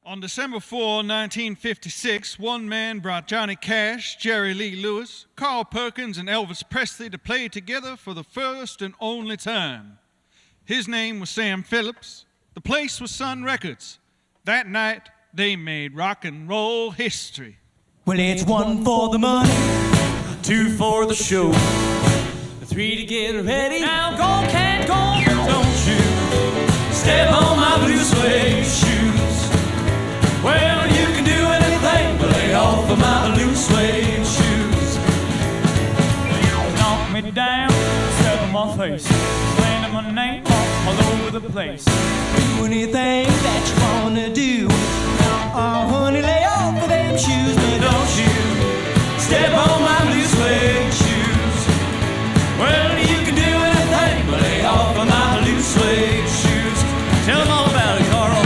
On December 4, 1956, one man brought Johnny Cash, Jerry Lee Lewis, Carl Perkins, and Elvis Presley to play together for the first and only time. His name was Sam Phillips. The place was Sun Records. That night, they made rock and roll history. Well, it's one for the money, two for the show, three to get ready. Now go, can't go, don't you step on my blue suede shoes. Well, you can do anything but lay off of my blue suede shoes. Knock me down, step on my face, slandering my name all over the place. Do anything that you wanna do. Oh, honey, lay off of them shoes, but don't you step on my blue suede shoes. Well, you can do anything but lay off of my blue suede shoes. Tell them all about it, Carl.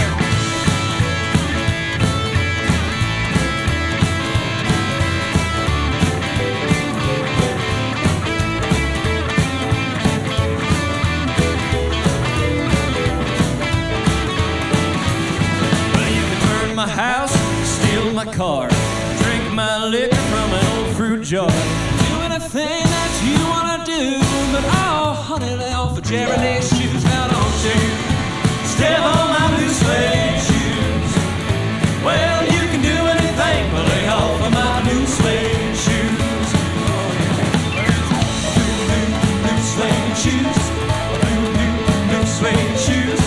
My house, steal my car, drink my liquor from an old fruit jar. Do anything that you wanna do, but oh, honey, lay off of Jerry Lee's shoes. Now don't you step on my blue suede shoes. Well, you can do anything but lay off of my blue suede shoes. Blue suede shoes. Blue suede shoes.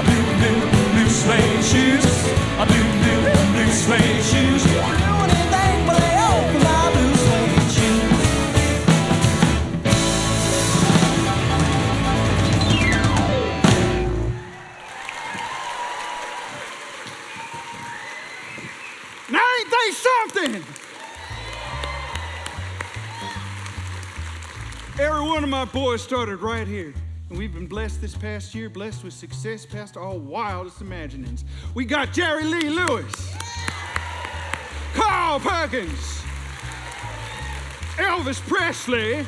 Blue suede shoes. Blue suede shoes. Do anything but lay off of my blue suede shoes. Now ain't they something? Every one of my boys started right here. And we've been blessed this past year, blessed with success past all wildest imaginings. We got Jerry Lee Lewis, Carl Perkins, Elvis Presley,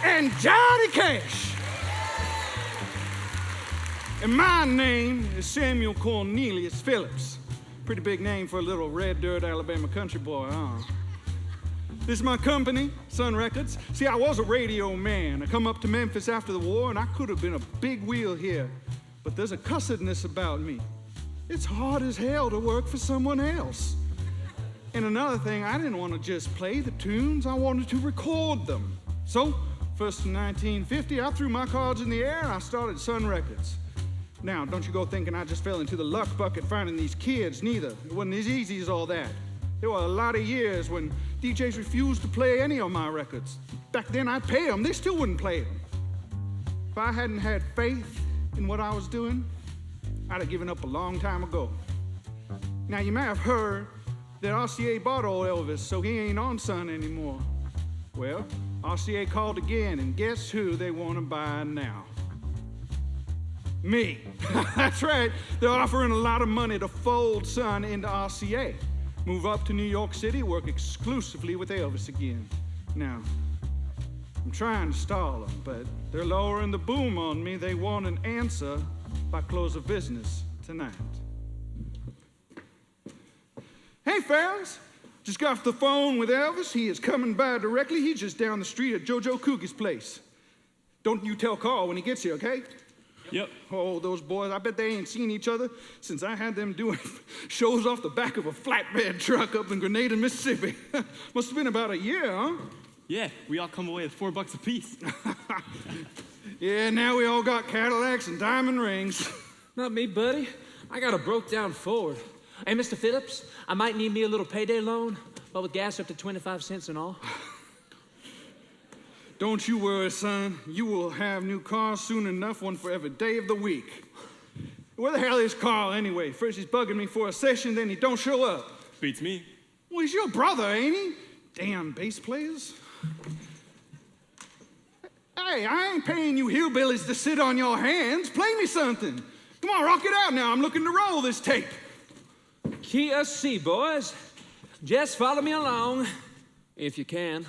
and Johnny Cash. And my name is Samuel Cornelius Phillips. Pretty big name for a little red dirt Alabama country boy, huh? This is my company, Sun Records. See, I was a radio man. I come up to Memphis after the war, and I could have been a big wheel here. But there's a cussedness about me. It's hard as hell to work for someone else. And another thing, I didn't want to just play the tunes. I wanted to record them. So, first in 1950, I threw my cards in the air, and I started Sun Records. Now, don't you go thinking I just fell into the luck bucket finding these kids, neither. It wasn't as easy as all that. There were a lot of years when DJs refused to play any of my records. Back then, I'd pay them. They still wouldn't play them. If I hadn't had faith in what I was doing, I'd have given up a long time ago. Now, you may have heard that RCA bought old Elvis, so he ain't on Sun anymore. Well, RCA called again, and guess who they want to buy now? Me. That's right. They're offering a lot of money to fold Sun into RCA. Move up to New York City, work exclusively with Elvis again. Now, I'm trying to stall them, but they're lowering the boom on me. They want an answer by close of business tonight. Hey, fellas, just got off the phone with Elvis. He is coming by directly. He's just down the street at JoJo Coogie's place. Don't you tell Carl when he gets here, okay? Yep. Oh, those boys, I bet they ain't seen each other since I had them doing shows off the back of a flatbed truck up in Grenada, Mississippi. Must have been about a year, huh? Yeah, we all come away with $4 apiece. Yeah, now we all got Cadillacs and diamond rings. Not me, buddy. I got a broke-down Ford. Hey, Mr. Phillips, I might need me a little payday loan, but with gas up to 25 cents and all. Don't you worry, son. You will have new cars soon enough, one for every day of the week. Where the hell is Carl anyway? First he's bugging me for a session, then he don't show up. Beats me. Well, he's your brother, ain't he? Damn bass players. Hey, I ain't paying you hillbillies to sit on your hands. Play me something. Come on, rock it out now. I'm looking to roll this tape. Key us C, boys. Just follow me along, if you can.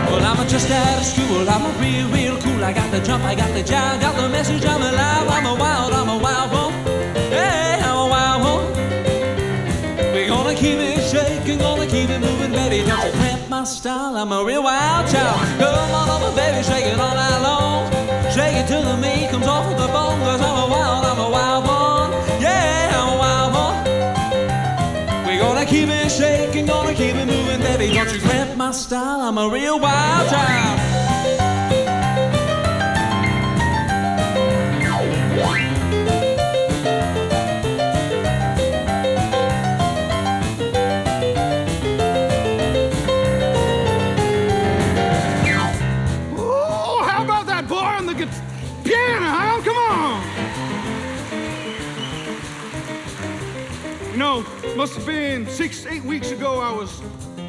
Well, I'm just out of school. I'm a real cool. I got the jump, I got the jive, got the message, I'm alive. style, I'm a real wild child. Come on over, baby, shake it all night long. Shake it till the meat comes off of the bone. Cause I'm a wild one. Yeah, I'm a wild one. We're gonna keep it shaking, gonna keep it moving, baby. Don't you cramp my style, I'm a real wild child. Piano, huh? Come on. You know, must have been 6-8 weeks ago I was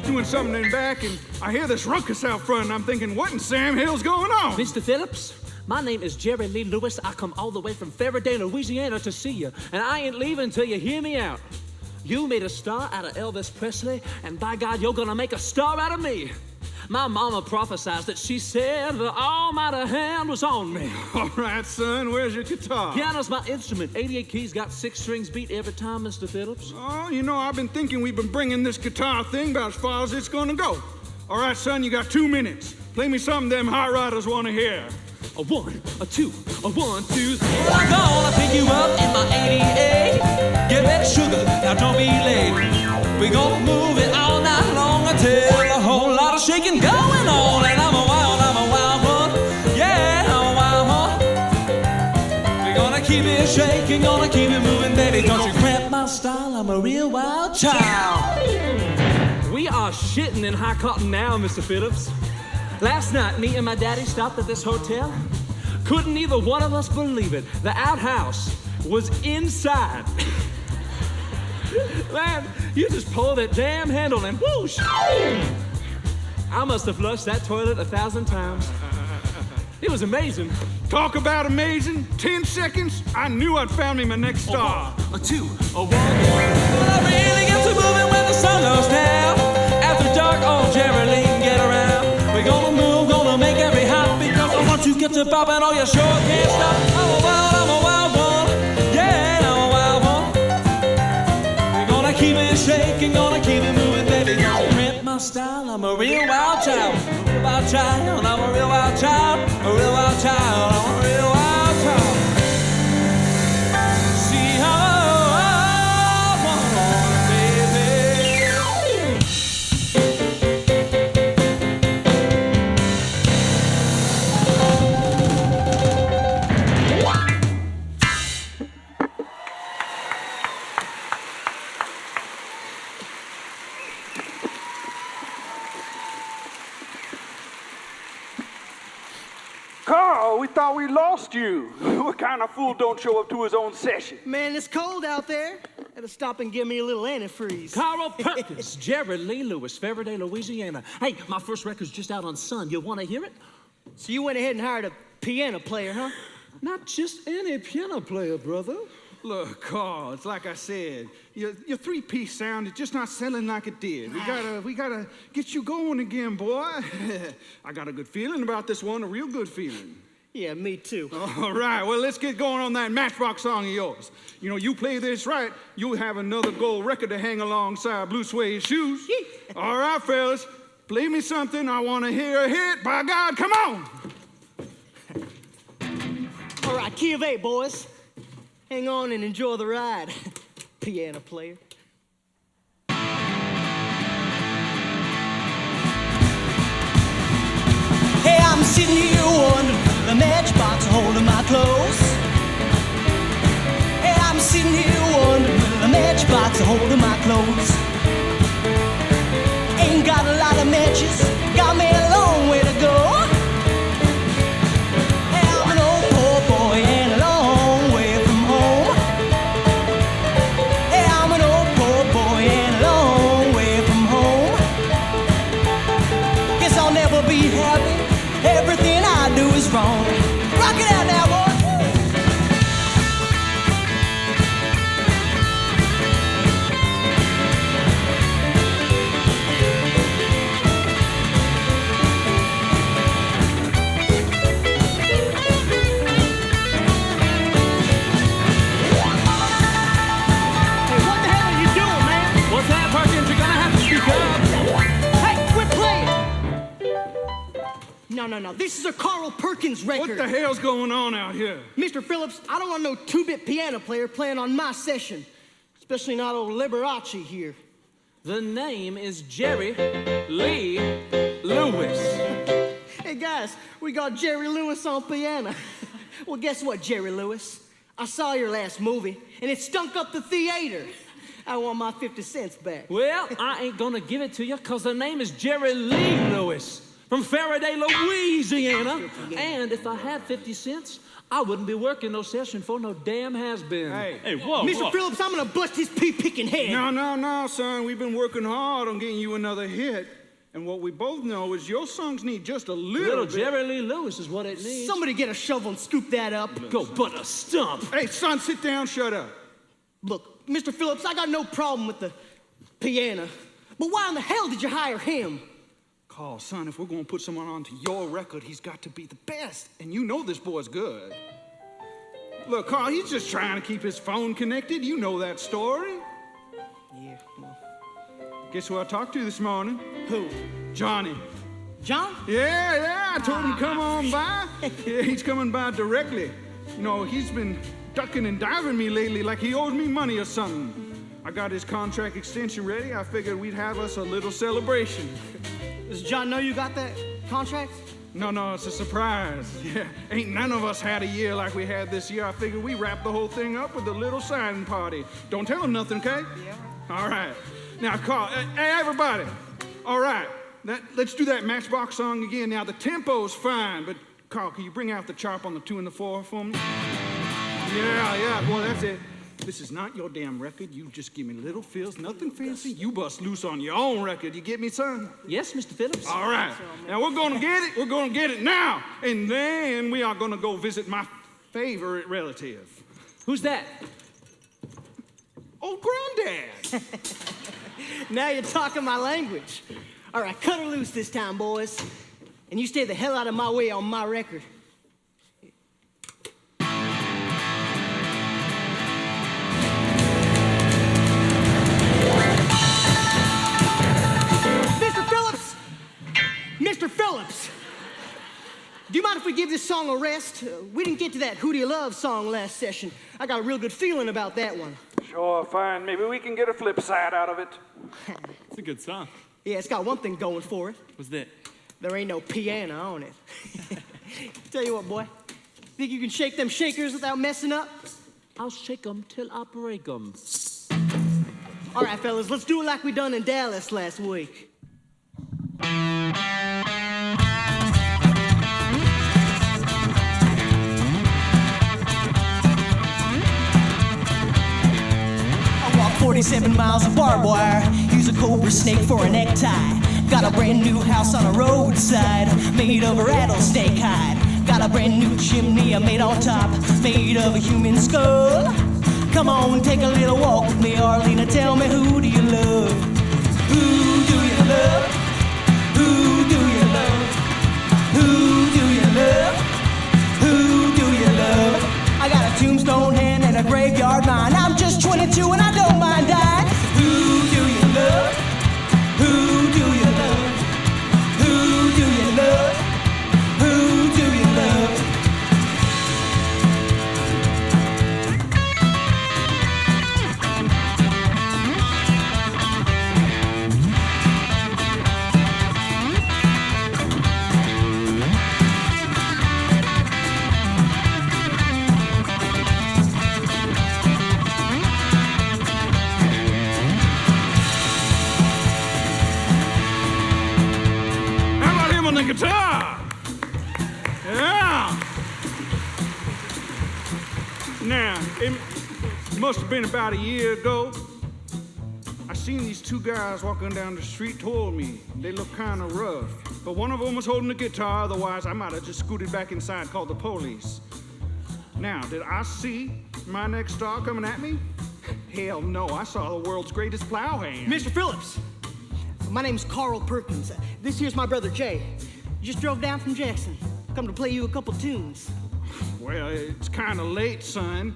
doing something in the back and I hear this ruckus out front and I'm thinking, what in Sam Hill's going on? Mr. Phillips, my name is Jerry Lee Lewis. I come all the way from Faraday, Louisiana to see you, and I ain't leaving until you hear me out. You made a star out of Elvis Presley, and by God, you're gonna make a star out of me. My mama prophesied that she said the almighty hand was on me. All right, son, where's your guitar? Piano's my instrument. 88 keys, got 6 strings, beat every time, Mr. Phillips. Oh, you know, I've been thinking we've been bringing this guitar thing about as far as it's gonna go. All right, son, you got 2 minutes. Play me something them hot rodders want to hear. A 1, a 2, a 1, 2, 3. Well, I'm gonna pick you up in my 88. Get ready, sugar, now don't be late. We're gonna move it all night long until a whole lot of shaking going on. And I'm a wild one. Yeah, I'm a wild one. We're gonna keep it shaking, gonna keep it moving, baby. Don't you cramp my style, I'm a real wild child. We are shitting in high cotton now, Mr. Phillips. Last night, me and my daddy stopped at this hotel. Couldn't either one of us believe it. The outhouse was inside. Man, you just pull that damn handle and whoosh! I must have flushed that toilet 1,000 times. It was amazing. Talk about amazing. 10 seconds, I knew I'd found me my next star. A 2, a 1. Well, I really get to moving when the sun goes down. After dark, oh, Jerry Lee can get around. We're gonna move, gonna make every hop, because once you get to popping, oh, you sure can't stop. I'm a wild one. Yeah, I'm a wild one. We're gonna keep it shaking, gonna keep it moving, baby. Don't you cramp my style, I'm a real wild child. A real wild child, I'm a real wild child. A real wild child, I'm a real wild child. See how I want, baby. Carl, we thought we lost you. What kind of fool don't show up to his own session? Man, it's cold out there. Had to stop and give me a little antifreeze. Carl Perkins, Jerry Lee Lewis, Faraday, Louisiana. Hey, my first record's just out on Sun. You want to hear it? So you went ahead and hired a piano player, huh? Not just any piano player, brother. Look, Carl, it's like I said, your 3-piece sound is just not selling like it did. We gotta get you going again, boy. I got a good feeling about this one, a real good feeling. Yeah, me too. All right, well, let's get going on that Matchbox song of yours. You know, you play this right, you'll have another gold record to hang alongside Blue Suede Shoes. All right, fellas, play me something. I want to hear a hit. By God, come on. All right, key of A, boys. Hang on and enjoy the ride, piano player. Hey, I'm sitting here wondering, the matchbox holding my clothes. Hey, I'm sitting here wondering, the matchbox holding my clothes. Ain't got a lot of matches, got me a long way to go. Hey, I'm an old poor boy and a long way from home. Hey, I'm an old poor boy and a long way from home. Guess I'll never be happy. Everything I do is wrong. Rock it out now, boy. No. This is a Carl Perkins record. What the hell's going on out here? Mr. Phillips, I don't want no two-bit piano player playing on my session. Especially not old Liberace here. The name is Jerry Lee Lewis. Hey, guys, we got Jerry Lewis on piano. Well, guess what, Jerry Lewis? I saw your last movie, and it stunk up the theater. I want my 50 cents back. Well, I ain't gonna give it to you, because the name is Jerry Lee Lewis from Faraday, Louisiana. And if I had 50 cents, I wouldn't be working no session for no damn has-been. Hey, whoa, Mr. whoa. Phillips, I'm gonna bust his pea-picking head. No, son. We've been working hard on getting you another hit. And what we both know is your songs need just a little bit. Jerry Lee Lewis is what it needs. Somebody get a shovel and scoop that up. Go but a stump. Hey, son, sit down, shut up. Look, Mr. Phillips, I got no problem with the piano. But why in the hell did you hire him? Carl, son, if we're going to put someone onto your record, he's got to be the best. And you know this boy's good. Look, Carl, he's just trying to keep his phone connected. You know that story. Yeah, well. Guess who I talked to this morning? Who? Johnny. John? Yeah, I told him come on by. Yeah, he's coming by directly. You know, he's been ducking and diving me lately like he owes me money or something. I got his contract extension ready. I figured we'd have us a little celebration. Does John know you got that contract? No, it's a surprise. Yeah, ain't none of us had a year like we had this year. I figured we wrap the whole thing up with a little signing party. Don't tell him nothing, okay? Yeah. All right. Now, Carl, hey, everybody. All right, let's do that Matchbox song again. Now, the tempo's fine, but Carl, can you bring out the chop on the 2 and the 4 for me? Yeah, boy, that's it. This is not your damn record. You just give me little fills, nothing fancy. You bust loose on your own record. You get me, son? Yes, Mr. Phillips. All right. Now, we're going to get it. We're going to get it now. And then we are going to go visit my favorite relative. Who's that? Old Granddad. Now you're talking my language. All right, cut her loose this time, boys. And you stay the hell out of my way on my record. Mr. Phillips! Do you mind if we give this song a rest? We didn't get to that Who Do You Love song last session. I got a real good feeling about that one. Sure, fine. Maybe we can get a flip side out of it. It's a good song. Yeah, it's got one thing going for it. What's that? There ain't no piano on it. Tell you what, boy. Think you can shake them shakers without messing up? I'll shake 'em till I break 'em. All right, fellas, let's do it like we done in Dallas last week. I walk 47 miles of barbed wire, use a cobra snake for a necktie. Got a brand new house on a roadside, made of a rattlesnake hide. Got a brand new chimney I made on top, made of a human skull. Come on, take a little walk with me, Arlena. Tell me, who do you love? Who do you love? Who do you love? Who do you love? Who do you love? I got a tombstone hand and a graveyard mind. I'm just 22 and I don't mind dying. Who do you love? Who do you love? Who do you love? Who do you love? The guitar. Yeah. Now, it must have been about a year ago. I seen these two guys walking down the street toward me. They looked kind of rough, but one of them was holding a guitar. Otherwise, I might have just scooted back inside, called the police. Now, did I see my next star coming at me? Hell no, I saw the world's greatest plowhand. Mr. Phillips, my name's Carl Perkins. This here's my brother Jay. Just drove down from Jackson. Come to play you a couple tunes. Well, it's kind of late, son.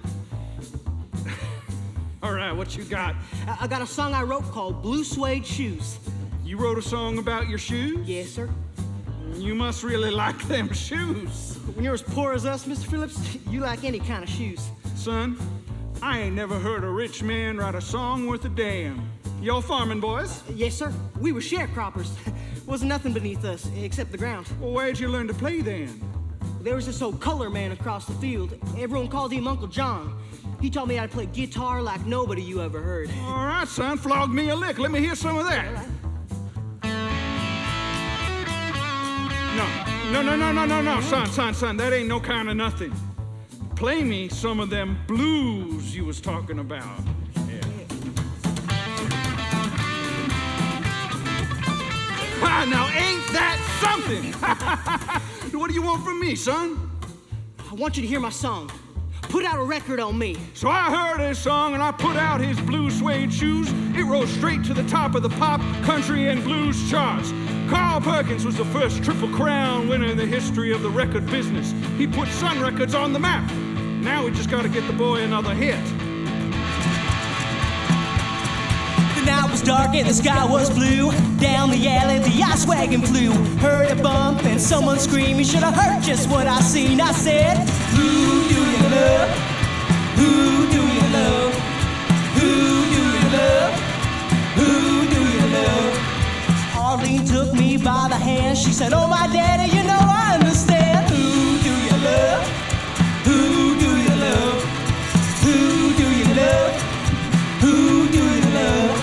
All right, what you got? I got a song I wrote called Blue Suede Shoes. You wrote a song about your shoes? Yes, sir. You must really like them shoes. When you're as poor as us, Mr. Phillips, you like any kind of shoes. Son, I ain't never heard a rich man write a song worth a damn. Y'all farming, boys? Yes, sir. We were sharecroppers. Wasn't nothing beneath us except the ground. Well, where'd you learn to play then? There was this old color man across the field. Everyone called him Uncle John. He taught me how to play guitar like nobody you ever heard. All right, son, flog me a lick. Let me hear some of that. No, son, that ain't no kind of nothing. Play me some of them blues you was talking about. Now ain't that something? What do you want from me, son? I want you to hear my song. Put out a record on me. So I heard his song and I put out his blue suede shoes. It rose straight to the top of the pop, country, and blues charts. Carl Perkins was the first Triple Crown winner in the history of the record business. He put Sun Records on the map. Now we just gotta get the boy another hit. The night was dark and the sky was blue. Down the alley the ice wagon flew. Heard a bump and someone scream. You should have heard just what I seen. I said, who do you love? Who do you love? Who do you love? Who do you love? Arlene took me by the hand. She said, oh my daddy, you know I understand. Who do you love? Who do you love? Who do you love? Who do you love?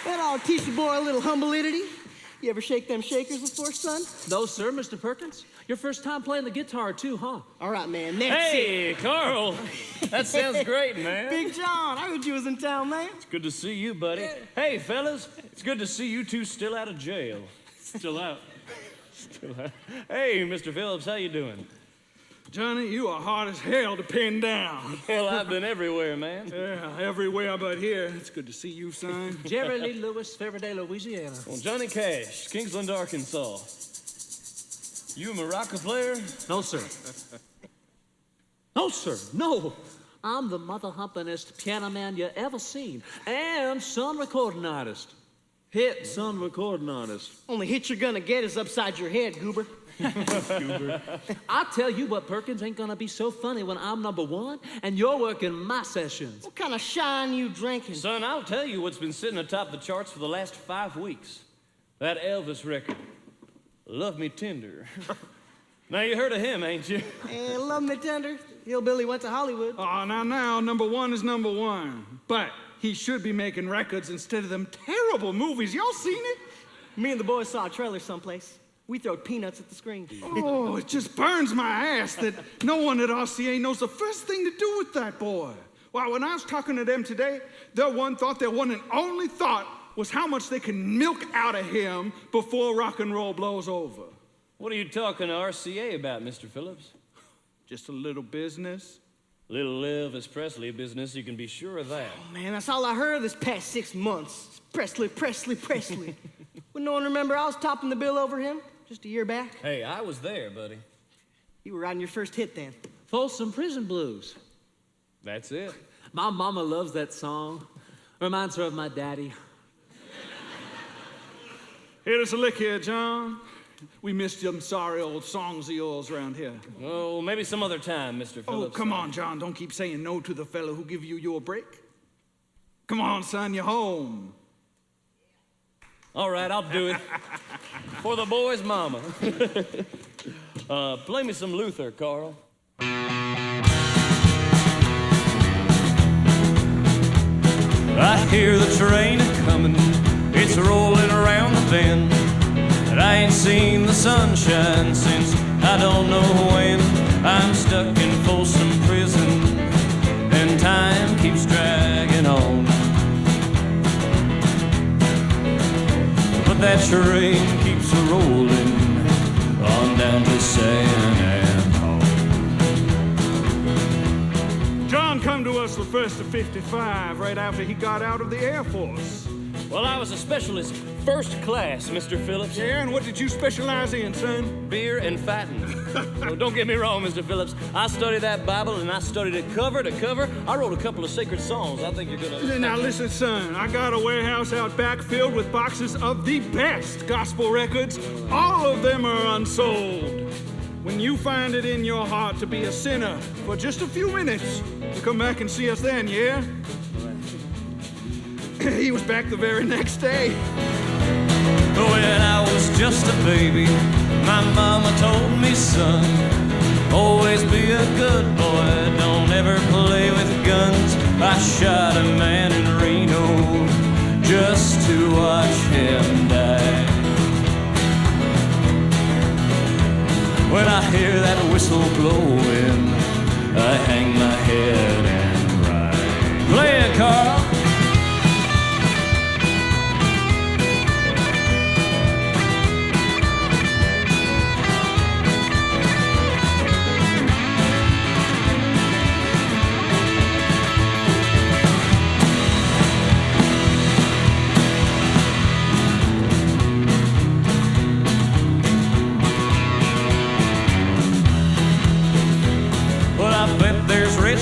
That ought to teach the boy a little humility. You ever shake them shakers before, son? No, sir, Mr. Perkins. Your first time playing the guitar, too, huh? All right, man, that's it. Hey, Carl. That sounds great, man. Big John, I heard you was in town, man. It's good to see you, buddy. Hey, fellas, it's good to see you two still out of jail. Still out. Still out. Hey, Mr. Phillips, how you doing? Johnny, you are hard as hell to pin down. Well, I've been everywhere, man. Yeah, everywhere but here. It's good to see you, son. Jerry Lee Lewis, Faraday, Louisiana. Well, Johnny Cash, Kingsland, Arkansas. You a maraca player? No, sir. No, sir, no. I'm the mother-humpinest piano man you ever seen. And son recording artist. Hit son recording artist. Only hit you're gonna get is upside your head, goober. I tell you what, Perkins, ain't gonna be so funny when I'm number one and you're working my sessions. What kind of shine you drinking? Son, I'll tell you what's been sitting atop the charts for the last 5 weeks. That Elvis record, Love Me Tender. Now, you heard of him, ain't you? And love me tender. Hillbilly went to Hollywood. Oh, now, number one is number one. But he should be making records instead of them terrible movies. Y'all seen it? Me and the boys saw a trailer someplace. We throwed peanuts at the screen. Oh, it just burns my ass that no one at RCA knows the first thing to do with that boy. Wow, when I was talking to them today, their one and only thought was how much they can milk out of him before rock and roll blows over. What are you talking to RCA about, Mr. Phillips? Just a little business. Little Elvis Presley business, you can be sure of that. Oh, man, that's all I heard this past 6 months. Presley. Would no one remember I was topping the bill over him just a year back? Hey, I was there, buddy. You were riding your first hit then. Folsom Prison Blues. That's it. My mama loves that song. Reminds her of my daddy. Hit us a lick here, John. We missed them sorry old songs of yours around here. Oh, maybe some other time, Mr. Phillips. Oh, come on, John. Don't keep saying no to the fellow who give you your break. Come on, son, you're home. All right, I'll do it. For the boy's mama. Play me some Luther, Carl. I hear the train coming. It's rolling around the bend. And I ain't seen the sunshine since I don't know when. I'm stuck in Folsom Prison, and time keeps dragging on. But that train keeps a-rolling on down to San Antonio. John come to us the first of 55, right after he got out of the Air Force. Well, I was a specialist first class, Mr. Phillips. Yeah, and what did you specialize in, son? Beer and fatting. So don't get me wrong, Mr. Phillips. I studied that Bible and I studied it cover to cover. I wrote a couple of sacred songs. I think you're gonna... Now listen, son, I got a warehouse out back filled with boxes of the best gospel records. All of them are unsold. When you find it in your heart to be a sinner for just a few minutes, you come back and see us then, yeah? He was back the very next day. When I was just a baby, my mama told me, son, always be a good boy, don't ever play with guns. I shot a man in Reno just to watch him die. When I hear that whistle blowing, I hang my head and cry. Play it, Carl.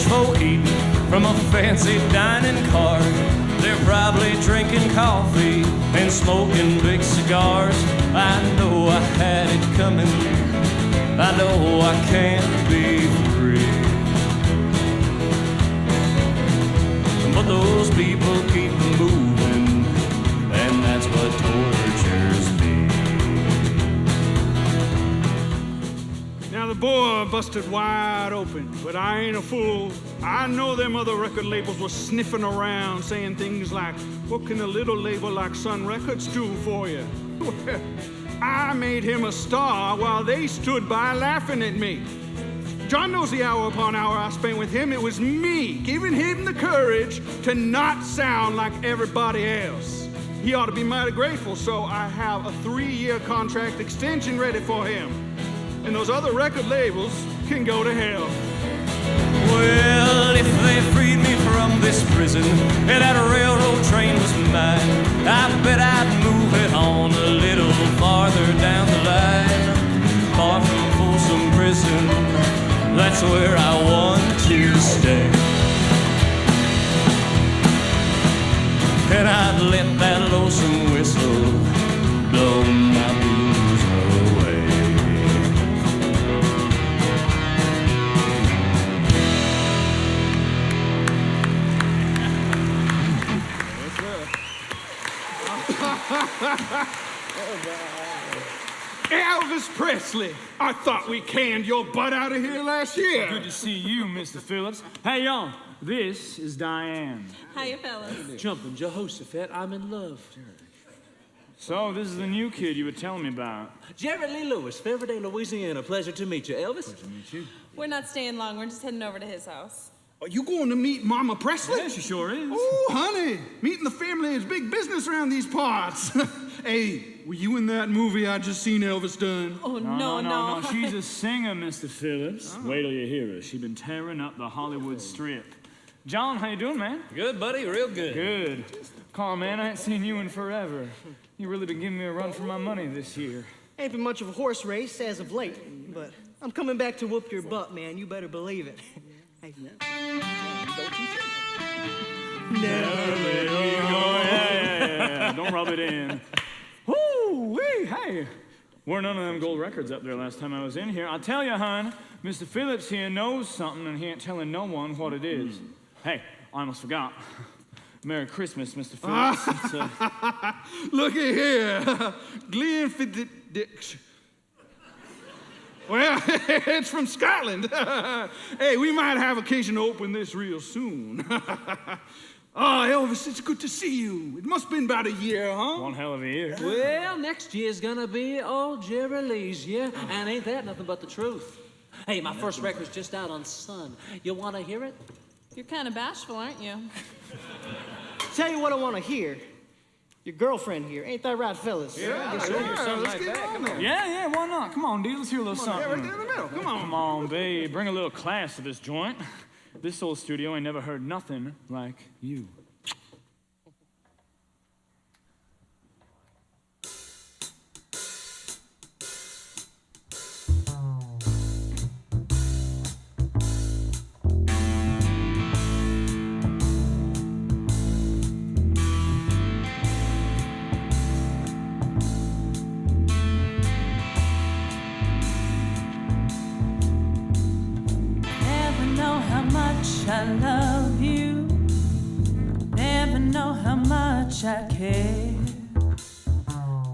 Folk eating from a fancy dining car. They're probably drinking coffee and smoking big cigars. I know I had it coming. I know I can't be free. But those people keep moving, and that's what tortures me. Now the boy busted wide open, but I ain't a fool. I know them other record labels were sniffing around, saying things like, what can a little label like Sun Records do for you? Well, I made him a star while they stood by laughing at me. John knows the hour upon hour I spent with him. It was me giving him the courage to not sound like everybody else. He ought to be mighty grateful, so I have a 3-year contract extension ready for him. And those other record labels can go to hell. Well, if they freed me from this prison and that railroad train was mine, I bet I'd move it on a little farther down the line. Far from Folsom Prison, that's where I want to stay. And I'd let that lonesome whistle blow my blues away. Elvis Presley, I thought we canned your butt out of here last year. Good to see you, Mr. Phillips. Hey, y'all, this is Diane. Hiya, fellas. Jumping Jehoshaphat, I'm in love. So, this is the new kid you were telling me about. Jerry Lee Lewis, Faraday, Louisiana. Pleasure to meet you, Elvis. Pleasure to meet you. We're not staying long. We're just heading over to his house. Are you going to meet Mama Presley? Yeah, she sure is. Oh, honey, meeting the family is big business around these parts. Hey, were you in that movie I just seen Elvis done? Oh, no. She's a singer, Mr. Phillips. Oh. Wait till you hear her. She's been tearing up the Hollywood Strip. John, how you doing, man? Good, buddy, real good. Good. Carl, man, I ain't seen you in forever. You really been giving me a run for my money this year. Ain't been much of a horse race as of late, but I'm coming back to whoop your butt, man. You better believe it. Hey, Never let me go. Yeah. Don't rub it in. Woo-wee, hey. Weren't none of them gold records up there last time I was in here. I'll tell you, hon, Mr. Phillips here knows something and he ain't telling no one what it is. Hey, I almost forgot. Merry Christmas, Mr. Phillips. Look at here. Glenn Fiddix. Well, it's from Scotland. Hey, we might have occasion to open this real soon. Oh, Elvis, it's good to see you. It must have been about a year, huh? One hell of a year. Well, next year's gonna be old Jerry Lee's year, and ain't that nothing but the truth. Hey, my first record's just out on Sun. You wanna hear it? You're kind of bashful, aren't you? tell you what I want to hear. Your girlfriend here. Ain't that right, fellas? Yeah, Yes, sure. sir. Let's get on there. Yeah, why not? Come on, dude, let's hear a little something. Yeah, right there in the middle. Come on. Come on, babe, bring a little class to this joint. This old studio ain't never heard nothing like you. I love you. Never know how much I care.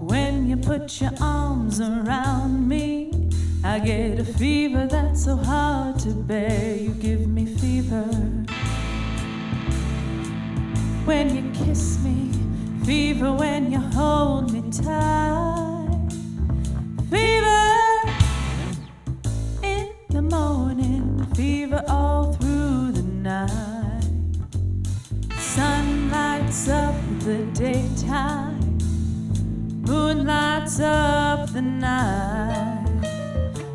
When you put your arms around me, I get a fever that's so hard to bear. You give me fever. When you kiss me, fever when you hold me tight. Fever in the morning, fever all through the night. Sun lights up the daytime, moon lights up the night.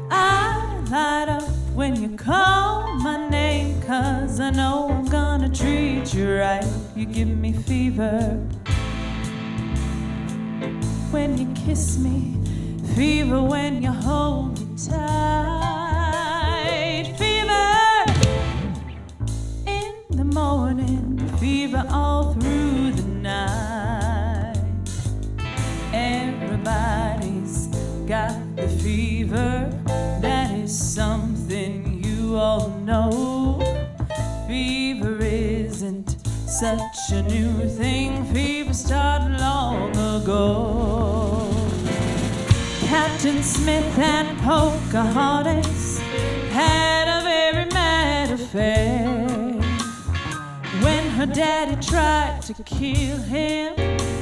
I light up when you call my name, 'cause I know I'm gonna treat you right. You give me fever. When you kiss me, fever when you hold me tight. Fever in the morning, fever all through the night. Everybody's got the fever, that is something you all know. Fever isn't such a new thing, fever started long ago. Captain Smith and Pocahontas had a very mad affair. When her daddy tried to kill him,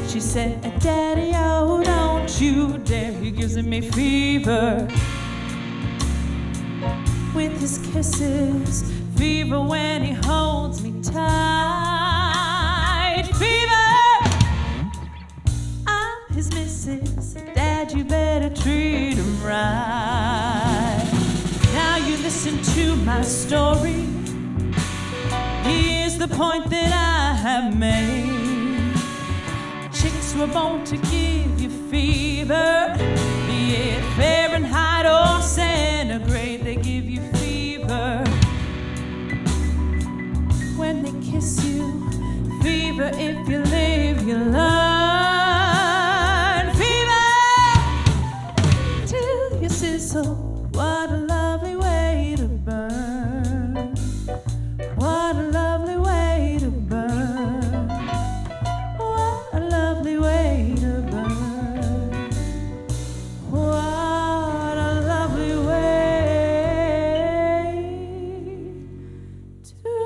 she said, "Daddy, oh, don't you dare." He gives me fever with his kisses, fever when he holds me tight. Fever, I'm his missus. Dad, you better treat him right. Now you listen to my story. Here's the point that I have made. Chicks were born to give you fever, be it Fahrenheit or centigrade, they give you fever. When they kiss you, fever if you live, you learn. Fever till you sizzle, what a lovely way to burn. What a lovely way to burn. What a lovely way to burn. What a lovely way to burn.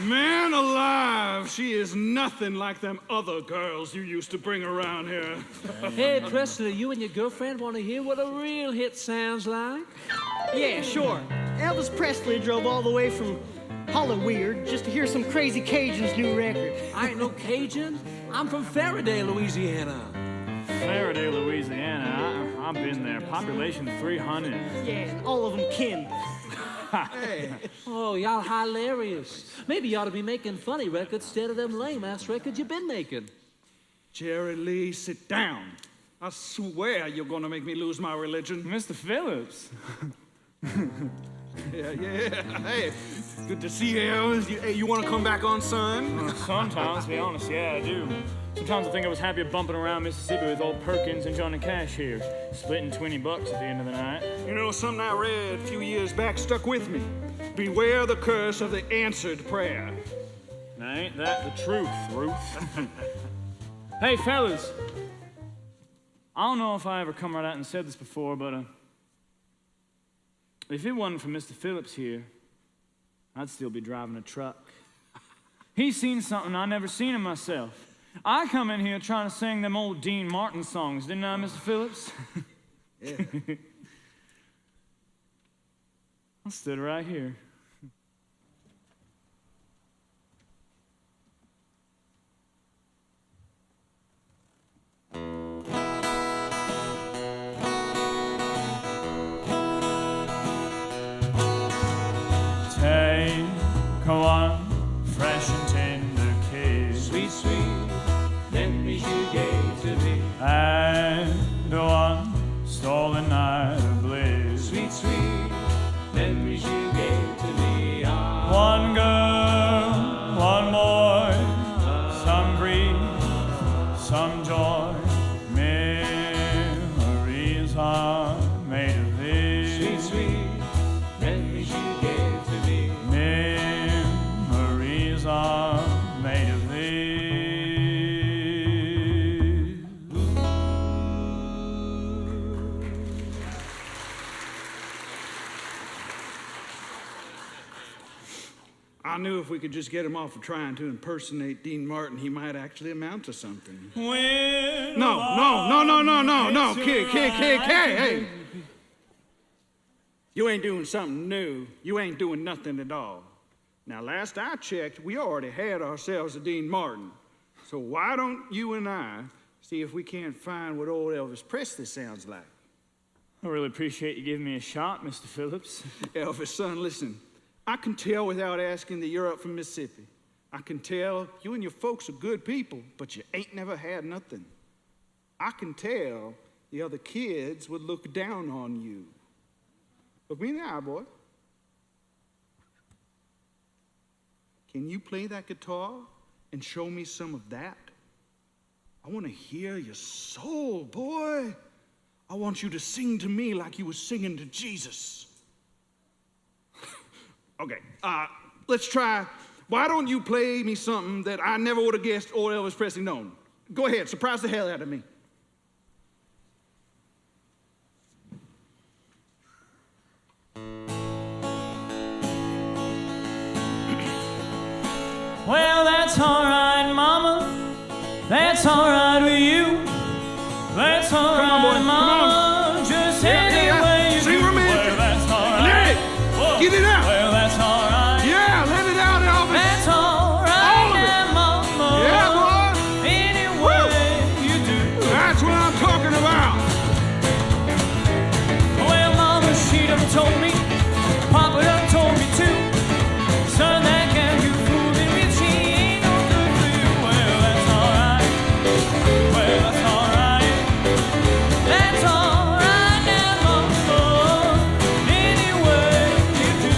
Man alive, she is nothing like them other girls you used to bring around here. Hey, Presley, you and your girlfriend want to hear what a real hit sounds like? Yeah, sure. Elvis Presley drove all the way from Hollyweird just to hear some crazy Cajun's new record. I ain't no Cajun. I'm from Faraday, Louisiana. Faraday, Louisiana. I've been there. Population 300. Yeah, and all of them kin. Oh, y'all hilarious. Maybe you ought to be making funny records instead of them lame-ass records you've been making. Jerry Lee, sit down. I swear you're gonna make me lose my religion. Mr. Phillips. Yeah. Hey, good to see you, Elvis. You wanna come back on, son? Sometimes, to be honest, yeah, I do. Sometimes I think I was happier bumping around Mississippi with old Perkins and Johnny Cash here, splitting $20 at the end of the night. You know, something I read a few years back stuck with me. Beware the curse of the answered prayer. Now, ain't that the truth, Ruth? Hey, fellas. I don't know if I ever come right out and said this before, but if it wasn't for Mr. Phillips here, I'd still be driving a truck. He's seen something I never seen in myself. I come in here trying to sing them old Dean Martin songs, didn't I, Mr. Phillips? Yeah. I stood right here. Take one fresh and tender kiss, Sweet, sweet memories you gave to me. and one stolen night of bliss. Sweet, sweet breathe some joy. Memories are made of this. Sweet, sweet memories you gave to me. Memories are made of this. I knew if we could just get him off of trying to impersonate Dean Martin, he might actually amount to something. No, kid, hey. You ain't doing something new. You ain't doing nothing at all. Now, last I checked, we already had ourselves a Dean Martin. So why don't you and I see if we can't find what old Elvis Presley sounds like? I really appreciate you giving me a shot, Mr. Phillips. Elvis, son, listen. I can tell without asking that you're up from Mississippi. I can tell you and your folks are good people, but you ain't never had nothing. I can tell the other kids would look down on you. Look me in the eye, boy. Can you play that guitar and show me some of that? I want to hear your soul, boy. I want you to sing to me like you were singing to Jesus. Okay, let's try. Why don't you play me something that I never would have guessed old Elvis Presley known? Go ahead, surprise the hell out of me. Well, that's alright, Mama. That's alright with you. That's alright, Mama. Just any way you Sing do. romantic. Well, that's alright. Let it. Get it out. Well, that's alright. Yeah, let it out, Elvis. That's alright, All of it. now, Mama. Yeah, boy. Any way you do. That's what I'm talking about. Well, Mama, she done told me. Papa done told me too. Son, that girl you fooling with, she ain't no good for you. Well, that's alright. Well, that's alright. That's alright now, Mama. Any way you do.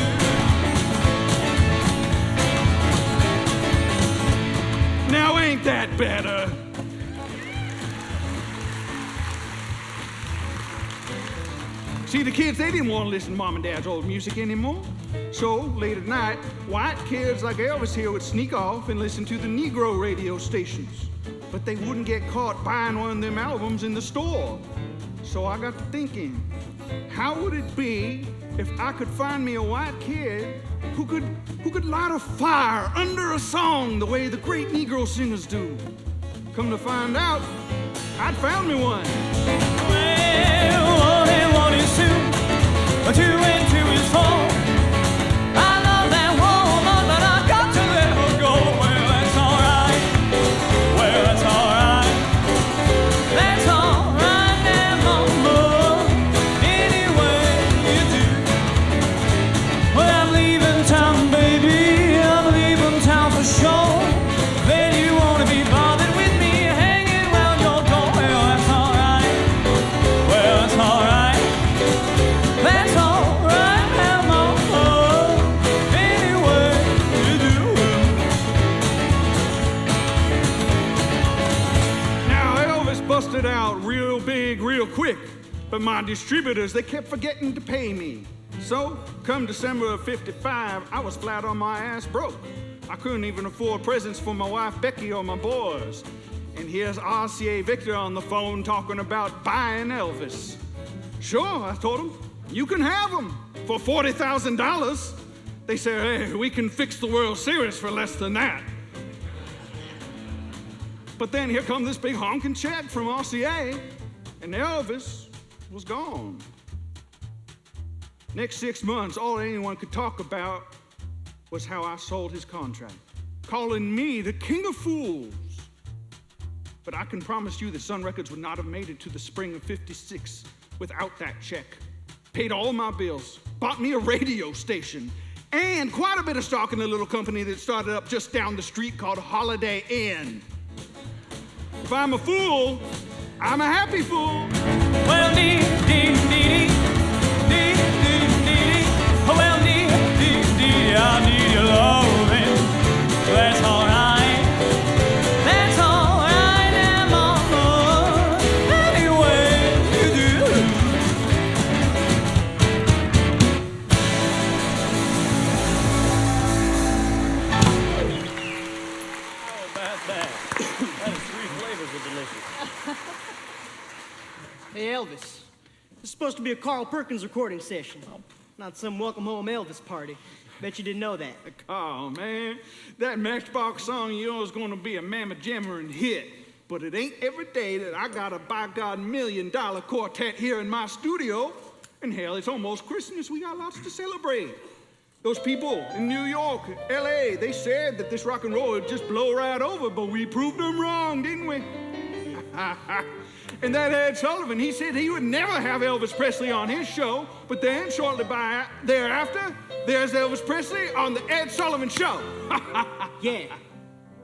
Now ain't that better? See, the kids, they didn't want to listen to Mom and Dad's old music anymore. So, late at night, white kids like Elvis here would sneak off and listen to the Negro radio stations. But they wouldn't get caught buying one of them albums in the store. So I got to thinking, how would it be if I could find me a white kid who could light a fire under a song the way the great Negro singers do? Come to find out, I'd found me one. Well, 1 and 1 is 2, 2 and 2 is 4. I love that woman, but I got to let her go. Well, that's alright. Well, that's alright. That's alright now, Mama. Any way you do. Well, I'm leaving town, baby. I'm leaving town for sure. Then you wanna be bothered with me hanging round your door. Well, that's alright. Well, that's alright. That's alright now, Mama. Any way you do. Now, Elvis busted out real big, real quick, but my distributors, they kept forgetting to pay me. So, come December of '55, I was flat on my ass broke. I couldn't even afford presents for my wife Becky or my boys. And here's RCA Victor on the phone talking about buying Elvis. Sure, I told him, you can have him for $40,000. They said, hey, we can fix the World Series for less than that. But then here come this big honking check from RCA, and Elvis was gone. Next 6 months, all anyone could talk about was how I sold his contract, calling me the king of fools. But I can promise you that Sun Records would not have made it to the spring of '56 without that check. Paid all my bills, bought me a radio station, and quite a bit of stock in a little company that started up just down the street called Holiday Inn. If I'm a fool, I'm a happy fool. Well, dee, dee, dee, dee, dee, dee, dee. Well, dee, dee, dee, I need your loving. That's alright. That's were delicious. Hey, Elvis. This is supposed to be a Carl Perkins recording session, not some welcome home Elvis party. Bet you didn't know that. Oh, man, that Matchbox song of yours is gonna be a mamma jammer and hit. But it ain't every day that I got a by God $1 million quartet here in my studio. And hell, it's almost Christmas. We got lots to celebrate. Those people in New York, LA, they said that this rock and roll would just blow right over, but we proved them wrong, didn't we? And that Ed Sullivan, he said he would never have Elvis Presley on his show, but then shortly thereafter, there's Elvis Presley on the Ed Sullivan Show. Yeah,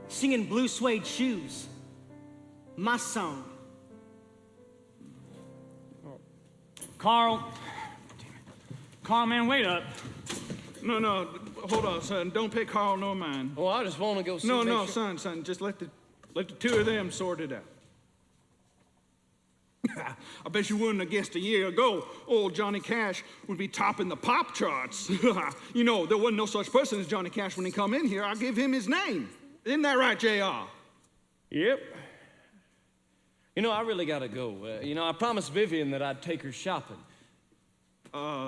singing Blue Suede Shoes. My song. Carl, man, wait up. No, hold on, son. Don't pay Carl no mind. Oh, I just want to go see. No, son, just let the two of them sort it out. I bet you wouldn't have guessed a year ago old Johnny Cash would be topping the pop charts. You know, there wasn't no such person as Johnny Cash when he come in here. I give him his name. Isn't that right, JR? Yep. You know, I really gotta go. I promised Vivian that I'd take her shopping.